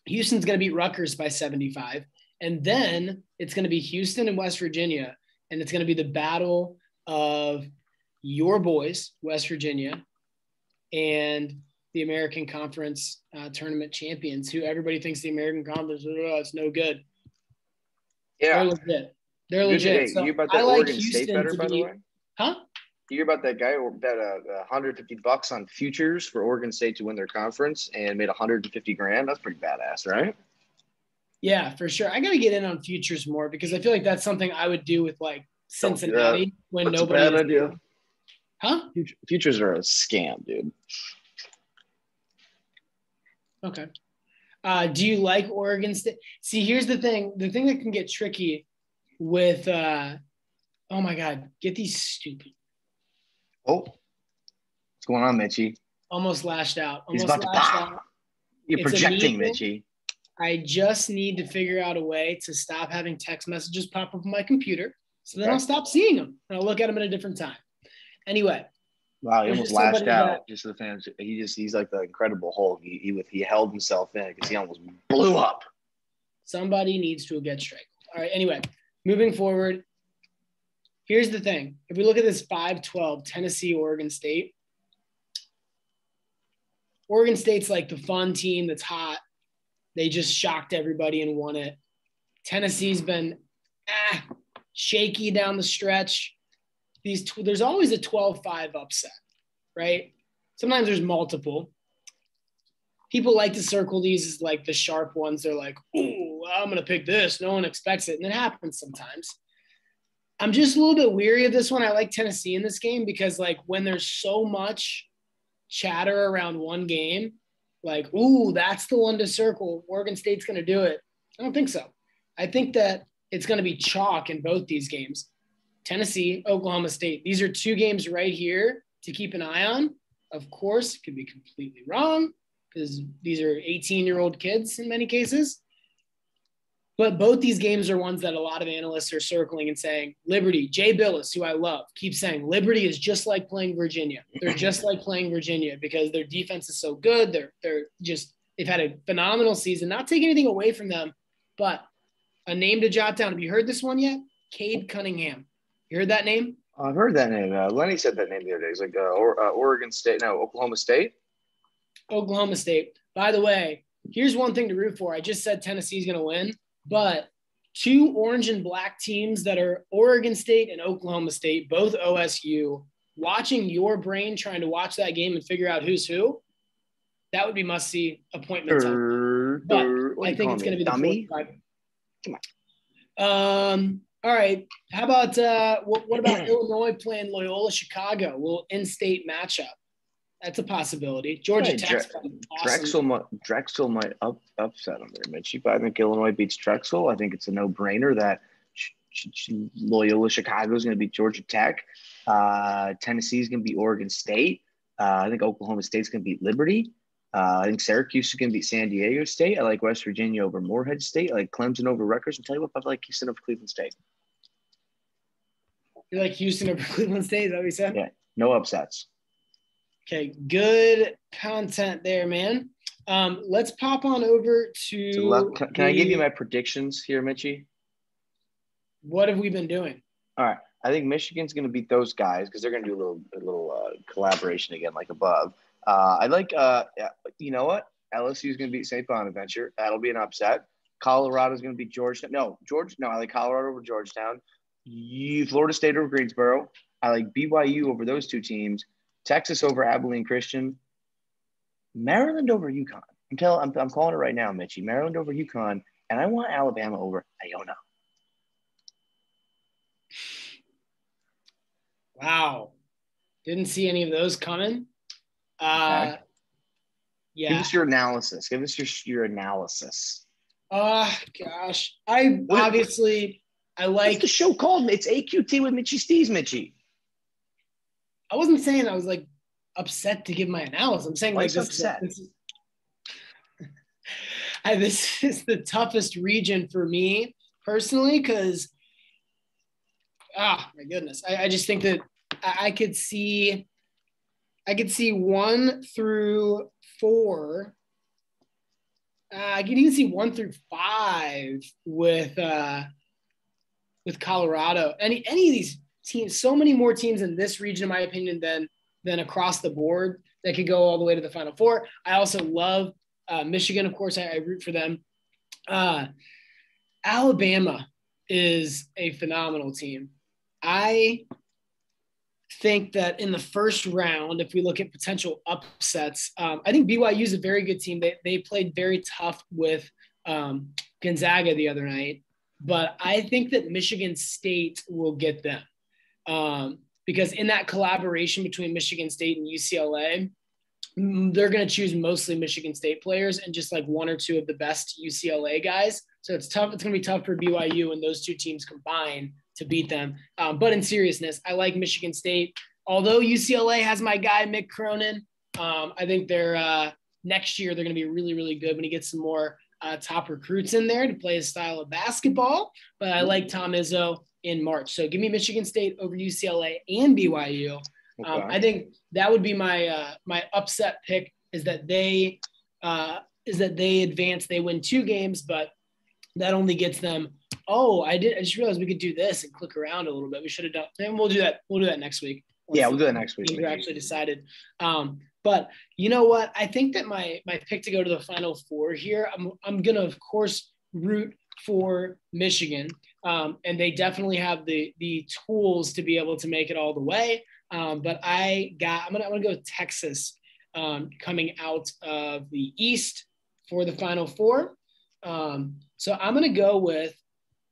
Houston's going to beat Rutgers by 75. And then it's going to be Houston and West Virginia, and it's going to be the battle of your boys, West Virginia, and the American Conference tournament champions, who everybody thinks the American Conference, it's no good. Yeah. They're legit. They're legit. Hey, So you hear about that I like Oregon Houston State better, to by the be, way? huh? You hear about that guy who bet $150 on futures for Oregon State to win their conference and made $150,000? That's pretty badass, right? Yeah, for sure. I got to get in on futures more because I feel like that's something I would do with like Cincinnati when That's nobody. a bad idea. Huh? Futures are a scam, dude. Okay. Do you like Oregon State? See, here's the thing. The thing that can get tricky with, oh my God, get these stupid. Oh, what's going on, Mitchy? Almost lashed out. He's Almost about to lashed pop. out. You're It's a projecting, meme. Mitchy. I just need to figure out a way to stop having text messages pop up on my computer. So then I'll stop seeing them and I'll look at them at a different time. Anyway. Wow, he there's almost just somebody lashed out. that- Just to the fans, he's like the Incredible Hulk. He held himself in because he almost blew up. Somebody needs to get strangled. All right. Anyway, moving forward. Here's the thing. If we look at this 5-12, Tennessee, Oregon State. Oregon State's like the fun team that's hot. They just shocked everybody and won it. Tennessee's been shaky down the stretch. There's always a 12-5 upset, right? Sometimes there's multiple. People like to circle these as like the sharp ones. They're like, ooh, I'm going to pick this. No one expects it. And it happens sometimes. I'm just a little bit weary of this one. I like Tennessee in this game because like when there's so much chatter around one game, like, ooh, that's the one to circle. Oregon State's going to do it. I don't think so. I think that it's going to be chalk in both these games. Tennessee, Oklahoma State. These are two games right here to keep an eye on. Of course, it could be completely wrong because these are 18-year-old kids in many cases. But both these games are ones that a lot of analysts are circling and saying, Liberty, Jay Billis, who I love, keeps saying Liberty is just like playing Virginia. They're just like playing Virginia because their defense is so good. They've had a phenomenal season. Not taking anything away from them, but a name to jot down. Have you heard this one yet? Cade Cunningham. You heard that name? I've heard that name. Lenny said that name the other day. He's like Oregon State. No, Oklahoma State. Oklahoma State. By the way, here's one thing to root for. I just said Tennessee's going to win, but two orange and black teams that are Oregon State and Oklahoma State, both OSU, watching your brain trying to watch that game and figure out who's who, that would be must-see appointment time. But I think it's going to be the dummy. Come on. All right. How about what about Illinois playing Loyola Chicago? Little in-state matchup. That's a possibility. Georgia Tech's awesome. Drexel might upset them there, Mitch. But I think Illinois beats Drexel. I think it's a no-brainer that Loyola Chicago is going to beat Georgia Tech. Tennessee is going to beat Oregon State. I think Oklahoma State's going to beat Liberty. I think Syracuse is going to beat San Diego State. I like West Virginia over Morehead State. I like Clemson over Rutgers. And tell you what, I like Houston over Cleveland State. You're like Houston over Cleveland State, is that what you said? Yeah, no upsets. Okay, good content there, man. Let's pop on over to Can I give you my predictions here, Mitchy? What have we been doing? All right. I think Michigan's going to beat those guys because they're going to do a little collaboration again, like above. I like, you know what? LSU is going to beat St. Bonaventure. That'll be an upset. Colorado's going to beat Georgetown. No, I like Colorado over Georgetown. Florida State over Greensboro. I like BYU over those two teams. Texas over Abilene Christian. Maryland over UConn. I'm calling it right now, Mitchy. Maryland over UConn. And I want Alabama over Iona. Wow. Didn't see any of those coming. Okay. Yeah. Give us your analysis. Give us your analysis. Gosh. I like. What's the show called? It's AQT with Mitchy Steez, Mitchy. I wasn't saying I was like upset to give my analysis. I'm saying like upset. This is the toughest region for me personally because my goodness. I just think that I could see 1 through 4. I can even see 1 through 5 with Colorado. Any of these teams, so many more teams in this region, in my opinion, than across the board that could go all the way to the Final Four. I also love Michigan, of course. I root for them. Alabama is a phenomenal team. I think that in the first round, if we look at potential upsets, I think BYU is a very good team. They played very tough with Gonzaga the other night, but I think that Michigan State will get them because in that collaboration between Michigan State and UCLA, they're going to choose mostly Michigan State players and just like 1 or 2 of the best UCLA guys. So it's tough. It's going to be tough for BYU when those two teams combine to beat them. But in seriousness, I like Michigan State. Although UCLA has my guy, Mick Cronin, I think they're next year they're going to be really, really good when he gets some more top recruits in there to play his style of basketball. But I like Tom Izzo in March. So give me Michigan State over UCLA and BYU. Okay. I think that would be my my upset pick is that they advance. They win 2 games, but that only gets them. Oh, I just realized we could do this and click around a little bit. We should have done. And we'll do that. We'll do that next week. Yeah, we'll do that next week. We're actually decided. But you know what? I think that my pick to go to the Final Four here. I'm gonna of course root for Michigan, and they definitely have the tools to be able to make it all the way. But I'm gonna go with Texas coming out of the East for the Final Four. So I'm gonna go with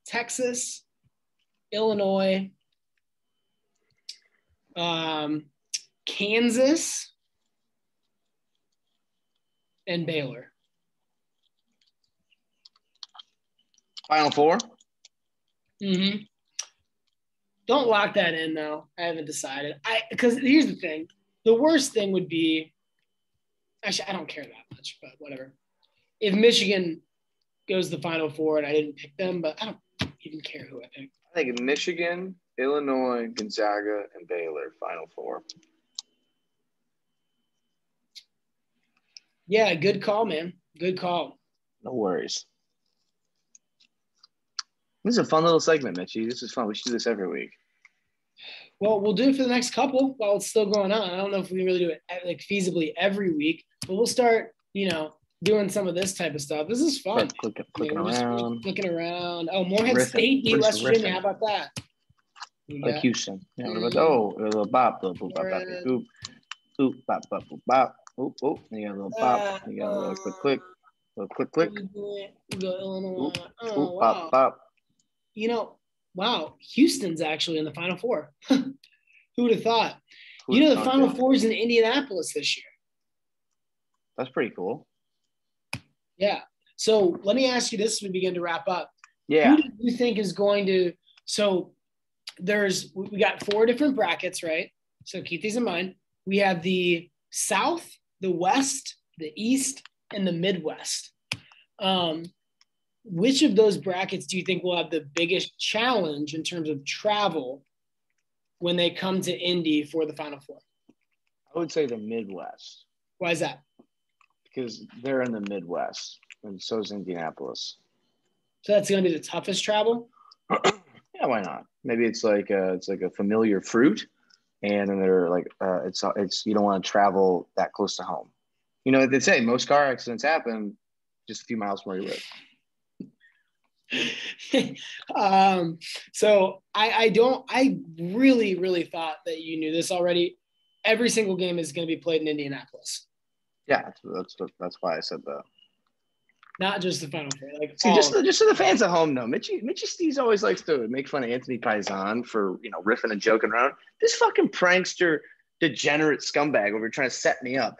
Texas, Illinois, Kansas, and Baylor. Final Four? Mm-hmm. Don't lock that in, though. I haven't decided. Because here's the thing. The worst thing would be – actually, I don't care that much, but whatever. If Michigan goes to the Final Four and I didn't pick them, but I don't even care who I pick. I think Michigan, Illinois, Gonzaga, and Baylor, Final Four. Yeah, good call, man. Good call. No worries. This is a fun little segment, Mitchy. This is fun. We should do this every week. Well, we'll do it for the next couple while it's still going on. I don't know if we can really do it like feasibly every week, but we'll start, doing some of this type of stuff. This is fun. Clicking around. Clicking around. Oh, Morehead State beat West Virginia. How about that? Like Houston. Yeah, a little bop, little bop, oop, oop, bop, bop, bop, oop, oop. You got a little bop. You got a little click, little click. We go Illinois. Oop, oop, wow. Bop. Wow, Houston's actually in the Final Four. Who would have thought? The Final Four is in Indianapolis this year. That's pretty cool. Yeah. So let me ask you this as we begin to wrap up. Yeah. Who do you think is going to – so we got 4 different brackets, right? So keep these in mind. We have the South, the West, the East, and the Midwest. Which of those brackets do you think will have the biggest challenge in terms of travel when they come to Indy for the Final Four? I would say the Midwest. Why is that? Because they're in the Midwest, and so is Indianapolis. So that's going to be the toughest travel? Yeah, why not? Maybe it's like a familiar fruit, and then they're like it's you don't want to travel that close to home. You know, they say most car accidents happen just a few miles from where you live. So I really thought that you knew this already. Every single game is going to be played in Indianapolis. Yeah, that's why I said that. Not just the Final Four. Like, see, just so the fans at home know, Mitchy Steez always likes to make fun of Antony Paisan for, you know, riffing and joking around. This fucking prankster, degenerate scumbag over here trying to set me up.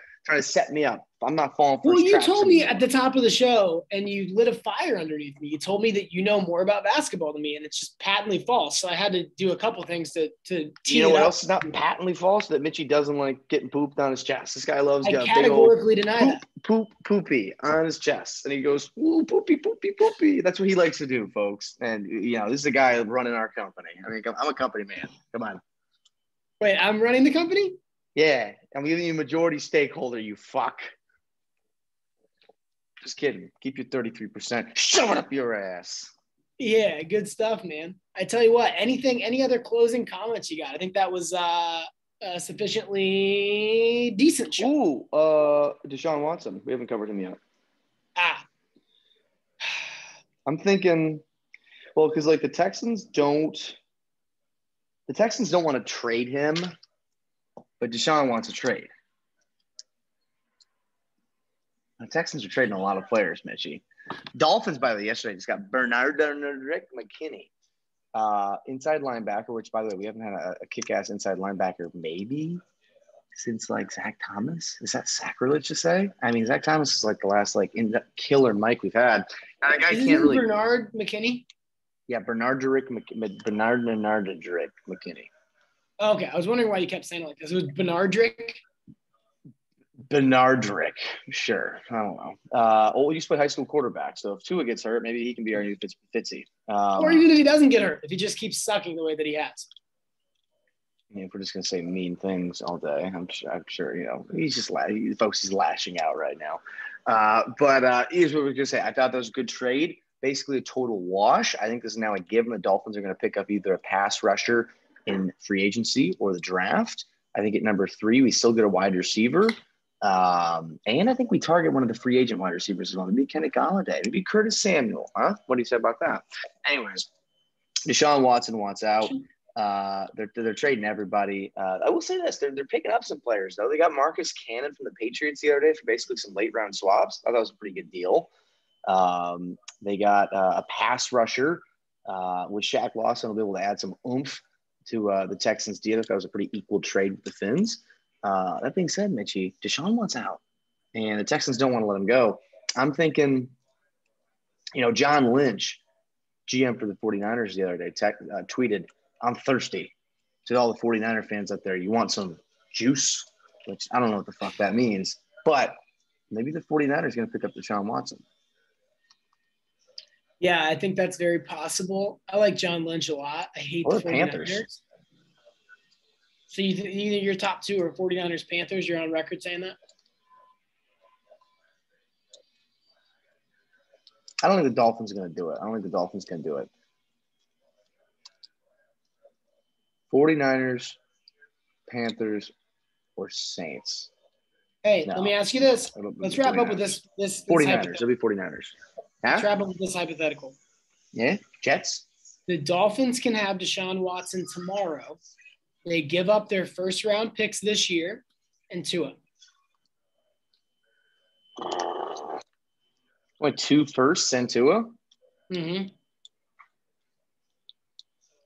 I'm not falling for his you traps told me anymore. at the top of the show, and you lit a fire underneath me. You told me that you know more about basketball than me, and it's just patently false. So I had to do a couple things to tee you know it what up. else is not patently false? That Mitchy doesn't like getting pooped on his chest. This guy loves I categorically deny that. poopy on his chest, and he goes, "Ooh, poopy." That's what he likes to do, folks. And you know, this is a guy running our company. I mean, I'm a company man. Come on. Wait, I'm running the company? Yeah, I'm giving you majority stakeholder. You fuck. Just kidding. Keep your 33%. Shove it up your ass. Yeah, good stuff, man. I tell you what, any other closing comments you got? I think that was sufficiently decent show. Ooh, Deshaun Watson. We haven't covered him yet. I'm thinking, well, because like the Texans don't want to trade him, but Deshaun wants a trade. The Texans are trading a lot of players, Mitchy. Dolphins, by the way, yesterday just got Bernard McKinney, inside linebacker, which, by the way, we haven't had a kick-ass inside linebacker maybe since, like, Zach Thomas. Is that sacrilege to say? I mean, Zach Thomas is, like, the last, like, killer Mike we've had. And that guy can't really – Bernard McKinney? Yeah, Bernard McKinney. Okay, I was wondering why you kept saying it like this. It was Bernardrick? Bernardrick, sure. I don't know. We used to play high school quarterback, so if Tua gets hurt, maybe he can be our new Fitzy. Or even if he doesn't get hurt, if he just keeps sucking the way that he has. I mean, if we're just gonna say mean things all day, I'm sure you know he's just he's lashing out right now. But here's what we're gonna say. I thought that was a good trade. Basically, a total wash. I think this is now a given. The Dolphins are going to pick up either a pass rusher in free agency or the draft. I think at number 3, we still get a wide receiver. And I think we target one of the free agent wide receivers as well. Maybe Kenny Golladay, maybe Curtis Samuel. Huh? What do you say about that? Anyways, Deshaun Watson wants out. They're trading everybody. I will say this: they're picking up some players though. They got Marcus Cannon from the Patriots the other day for basically some late round swaps. I thought that was a pretty good deal. They got a pass rusher with Shaq Lawson will be able to add some oomph to the Texans deal. That was a pretty equal trade with the Finns. That being said, Mitchy, Deshaun wants out, and the Texans don't want to let him go. I'm thinking, you know, John Lynch, GM for the 49ers the other day, tweeted, "I'm thirsty." To all the 49er fans out there, you want some juice? Which I don't know what the fuck that means, but maybe the 49ers going to pick up Deshaun Watson. Yeah, I think that's very possible. I like John Lynch a lot. I hate the 49ers. Panthers. So either your top 2 are 49ers, Panthers. You're on record saying that? I don't think the Dolphins are going to do it. 49ers, Panthers, or Saints. Hey, let me ask you this. Let's wrap up with this 49ers. It'll be 49ers. Let's wrap up with this hypothetical. Yeah, Jets. The Dolphins can have Deshaun Watson tomorrow. They give up their first-round picks this year and Tua. What, 2 firsts and Tua? Mm-hmm.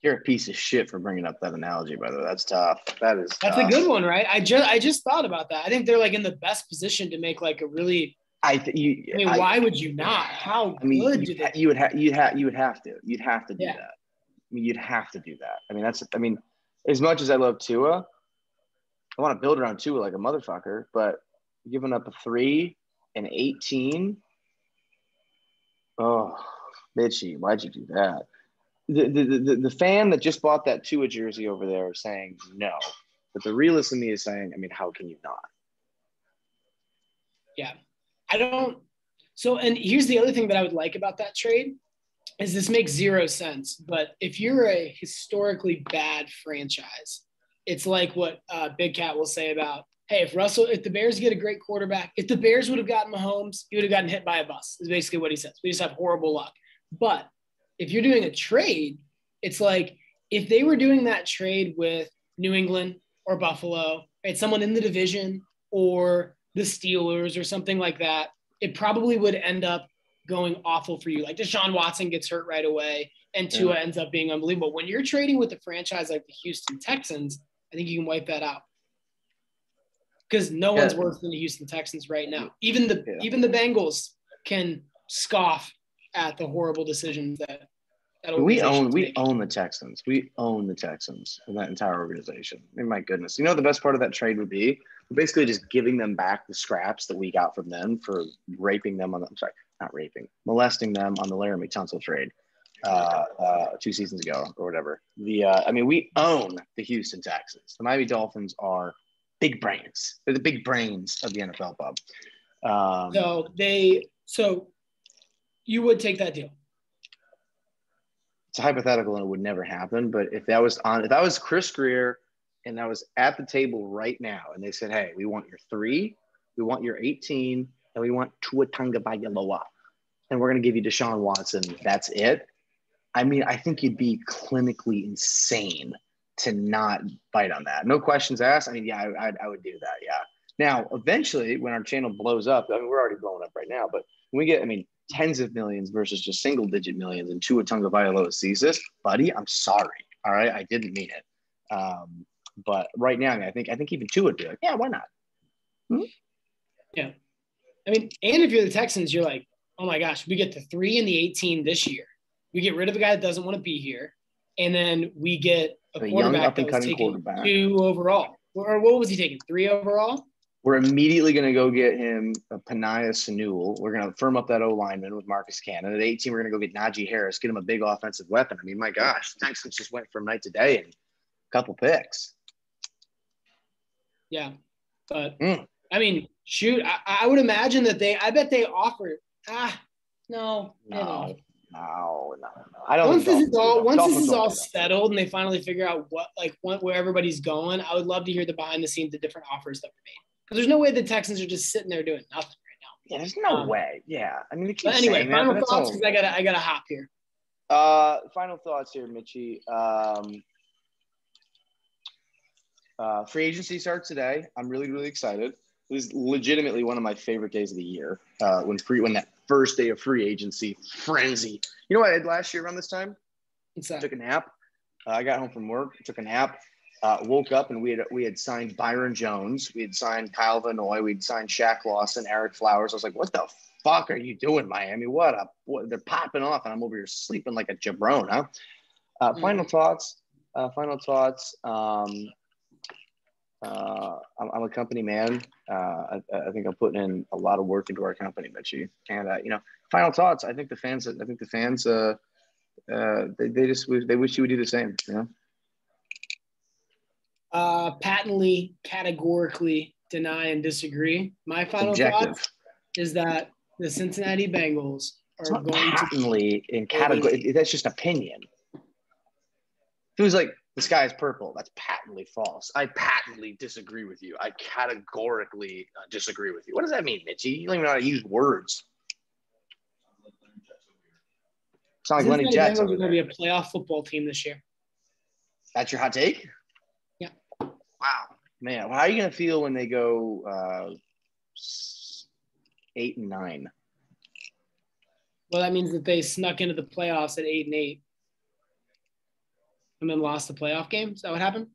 You're a piece of shit for bringing up that analogy, by the way. That's tough. That's tough. A good one, right? I just thought about that. I think they're like in the best position to make like a really. Why would you not? How good do they? You would have to. You'd have to do that. I mean, you'd have to do that. I mean, as much as I love Tua, I want to build around Tua like a motherfucker, but giving up a 3 and 18. Oh, Mitchy, why'd you do that? the fan that just bought that Tua jersey over there is saying no. But the realist in me is saying, I mean, how can you not? Yeah. I don't. So, and here's the other thing that I would like about that trade is this makes zero sense. But if you're a historically bad franchise, it's like what Big Cat will say about, hey, if the Bears get a great quarterback, if the Bears would have gotten Mahomes, he would have gotten hit by a bus, is basically what he says. We just have horrible luck. But if you're doing a trade, it's like if they were doing that trade with New England or Buffalo, right, someone in the division or the Steelers or something like that, it probably would end up going awful for you. Like Deshaun Watson gets hurt right away and Tua ends up being unbelievable. When you're trading with a franchise like the Houston Texans, I think you can wipe that out. Because no one's worse than the Houston Texans right now. Even the Bengals can scoff at the horrible decisions that we own the Texans. We own the Texans and that entire organization. I mean, my goodness. You know, the best part of that trade would be basically just giving them back the scraps that we got from them for molesting them on the Laramie Tunsil trade 2 seasons ago or whatever. I mean, we own the Houston Texans. The Miami Dolphins are big brains. They're the big brains of the NFL, Bob. So you would take that deal? It's a hypothetical and it would never happen. But if that was Chris Greer and that was at the table right now and they said, hey, we want your 3, we want your 18, and we want Tua Tagovailoa, and we're going to give you Deshaun Watson, that's it. I mean, I think you'd be clinically insane to not bite on that. No questions asked. I mean, yeah, I would do that. Yeah. Now, eventually, when our channel blows up, I mean, we're already blowing up right now, but when we get, I mean, tens of millions versus just single-digit millions and Tua Tagovailoa sees this, buddy, I'm sorry. All right, I didn't mean it. But right now, I mean, I think even Tua would be like, yeah, why not? Yeah. I mean, and if you're the Texans, you're like, oh my gosh, we get the 3 and the 18 this year. We get rid of a guy that doesn't want to be here, and then we get a quarterback that was taking 2 overall. Or what was he taking? 3 overall? We're immediately going to go get him a Panaya Sanul. We're going to firm up that O-lineman with Marcus Cannon. At 18, we're going to go get Najee Harris, get him a big offensive weapon. I mean, my gosh, the Texans just went from night to day and a couple picks. Yeah. But, I mean, shoot, I would imagine that I bet they offered. No. I don't. Once this is all settled and they finally figure out where everybody's going, I would love to hear the behind the scenes, the different offers that were made. Because there's no way the Texans are just sitting there doing nothing right now. Yeah, there's no way. Yeah, I mean, but anyway, final thoughts because I gotta hop here. Final thoughts here, Mitchy. Free agency starts today. I'm really, really excited. It was legitimately one of my favorite days of the year. When that first day of free agency frenzy. You know what I did last year around this time? What's that? Took a nap. I got home from work, took a nap, woke up, and we had signed Byron Jones. We had signed Kyle Vanoy. We'd signed Shaq Lawson, Eric Flowers. I was like, what the fuck are you doing, Miami? What they're popping off, and I'm over here sleeping like a jabron, huh? Final thoughts. I'm a company man. I think I'm putting in a lot of work into our company, Mitchy. And final thoughts. I think the fans. They wish you would do the same. You know. Patently, categorically deny and disagree. My final thought is that the Cincinnati Bengals are going patently in category. That's just opinion. If it was like the sky is purple, that's patently false. I patently disagree with you. I categorically disagree with you. What does that mean, Mitchy? You don't even know how to use words. Sound like Lenny Jets. Bengals are going to be a playoff football team this year. That's your hot take? Yeah. Wow, man. How are you going to feel when they go 8-9? Well, that means that they snuck into the playoffs at 8-8. And then lost the playoff game? Is that what happened?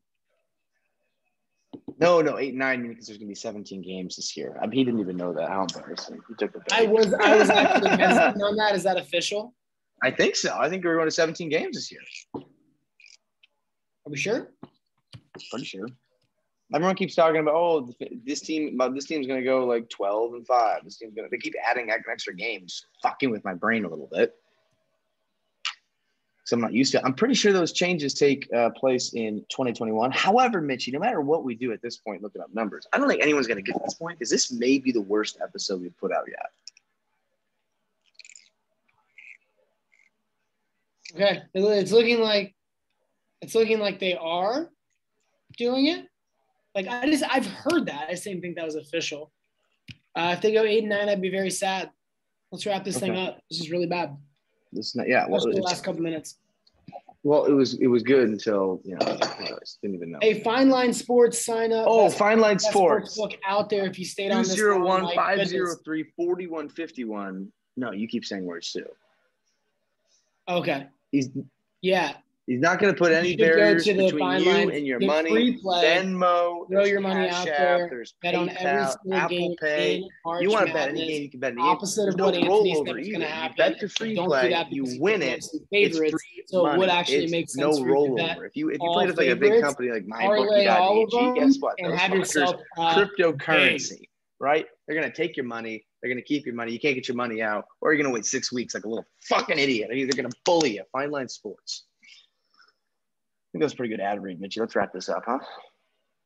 No, 8-9 because there's going to be 17 games this year. I mean, he didn't even know that. How embarrassing. He took the bait. I was actually hesitant on that. Is that official? I think so. I think we're going to 17 games this year. Are we sure? Pretty sure. Everyone keeps talking about, this team's going to go like 12-5. They keep adding extra games, fucking with my brain a little bit. because I'm not used to it. I'm pretty sure those changes take place in 2021. However, Mitchy, no matter what we do at this point, looking up numbers, I don't think anyone's going to get to this point because this may be the worst episode we've put out yet. Okay, it's looking like they are doing it. Like I've heard that. I just didn't think that was official. If they go 8-9, I'd be very sad. Let's wrap this thing up. This is really bad. This not, yeah. Well, the last couple minutes. Well, it was good until didn't even know. Hey, Fine Line Sports, sign up. Oh, Fine Line Sports. Book out there if you stayed on this. 201-503-4151. No, you keep saying words too. Okay. He's not going to put any barriers between you and your money. Venmo, throw your money out there. There's bet on every single Apple game. Pay. You want to bet any game, you can bet any game. Opposite of what Antony said was going to happen. You bet the free play, you win it. It's free so money. It would actually make sense no for you to rollover. bet If you play with like a big company like MyBookie.ag, guess what? And those have yourself cryptocurrency, right? They're going to take your money. They're going to keep your money. You can't get your money out, or you're going to wait 6 weeks like a little fucking idiot. They're going to bully you. Fine Line Sports. I think that's a pretty good ad read, Mitchy. Let's wrap this up, huh?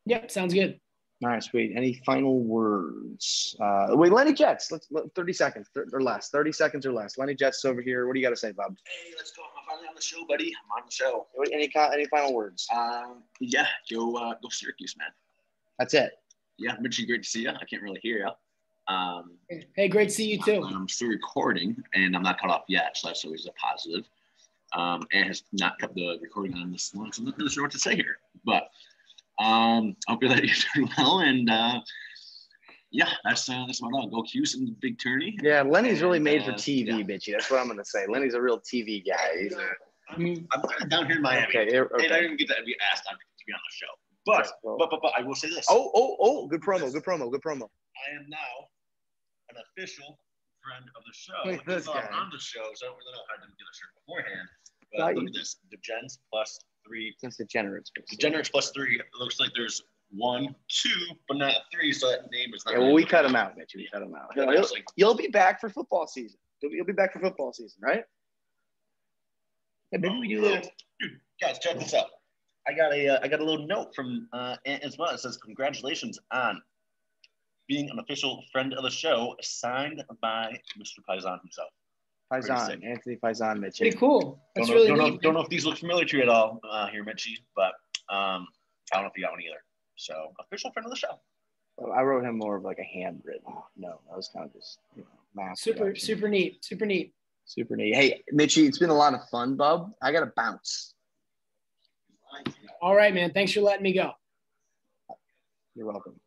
Yep, sounds good. All right, sweet. Any final words? Wait, Lenny Jets. Let's 30 seconds or less. 30 seconds or less. Lenny Jets over here. What do you got to say, Bob? Hey, let's go. I'm finally on the show, buddy. I'm on the show. Any final words? Yeah, go Syracuse, man. That's it. Yeah, Mitchy, great to see you. I can't really hear you. Hey, great to see you too. I'm still recording, and I'm not cut off yet, so that's always a positive. And has not kept the recording on this long, so I'm not really sure what to say here. But I hope that you're doing well, and yeah, that's about it. Go Cuse and big tourney. Yeah, Lenny's really made for TV, bitchy. That's what I'm gonna say. Lenny's a real TV guy. I'm kind of down here in Miami, okay. And I didn't get to be asked to be on the show. But I will say this. Oh, good promo. I am now an official friend of the show. Wait, this guy. I'm on the show, so I don't really know how I didn't get a shirt beforehand. But look at this. Degens plus 3. That's Degenerates. Degenerates plus 3. It looks like there's 1, 2, but not 3, so that name is not. Yeah, well, we cut him out, Mitch. We cut him out. You'll be back for football season. You'll be back for football season, right? Yeah, maybe we do a little. Dude, guys, check this out. I got a little note from Ant as well. It says, "Congratulations on being an official friend of the show, signed by Mr. Paisan himself." Paisan, Antony Paisan, Mitchy. Pretty cool. That's don't really know, neat. Don't know if these look familiar to you at all here, Mitchy, but I don't know if you got one either. So, official friend of the show. Well, I wrote him more of like a handwritten. No, that was kind of just math. Super neat. Super neat. Hey, Mitchy, it's been a lot of fun, bub. I got to bounce. All right, man. Thanks for letting me go. You're welcome.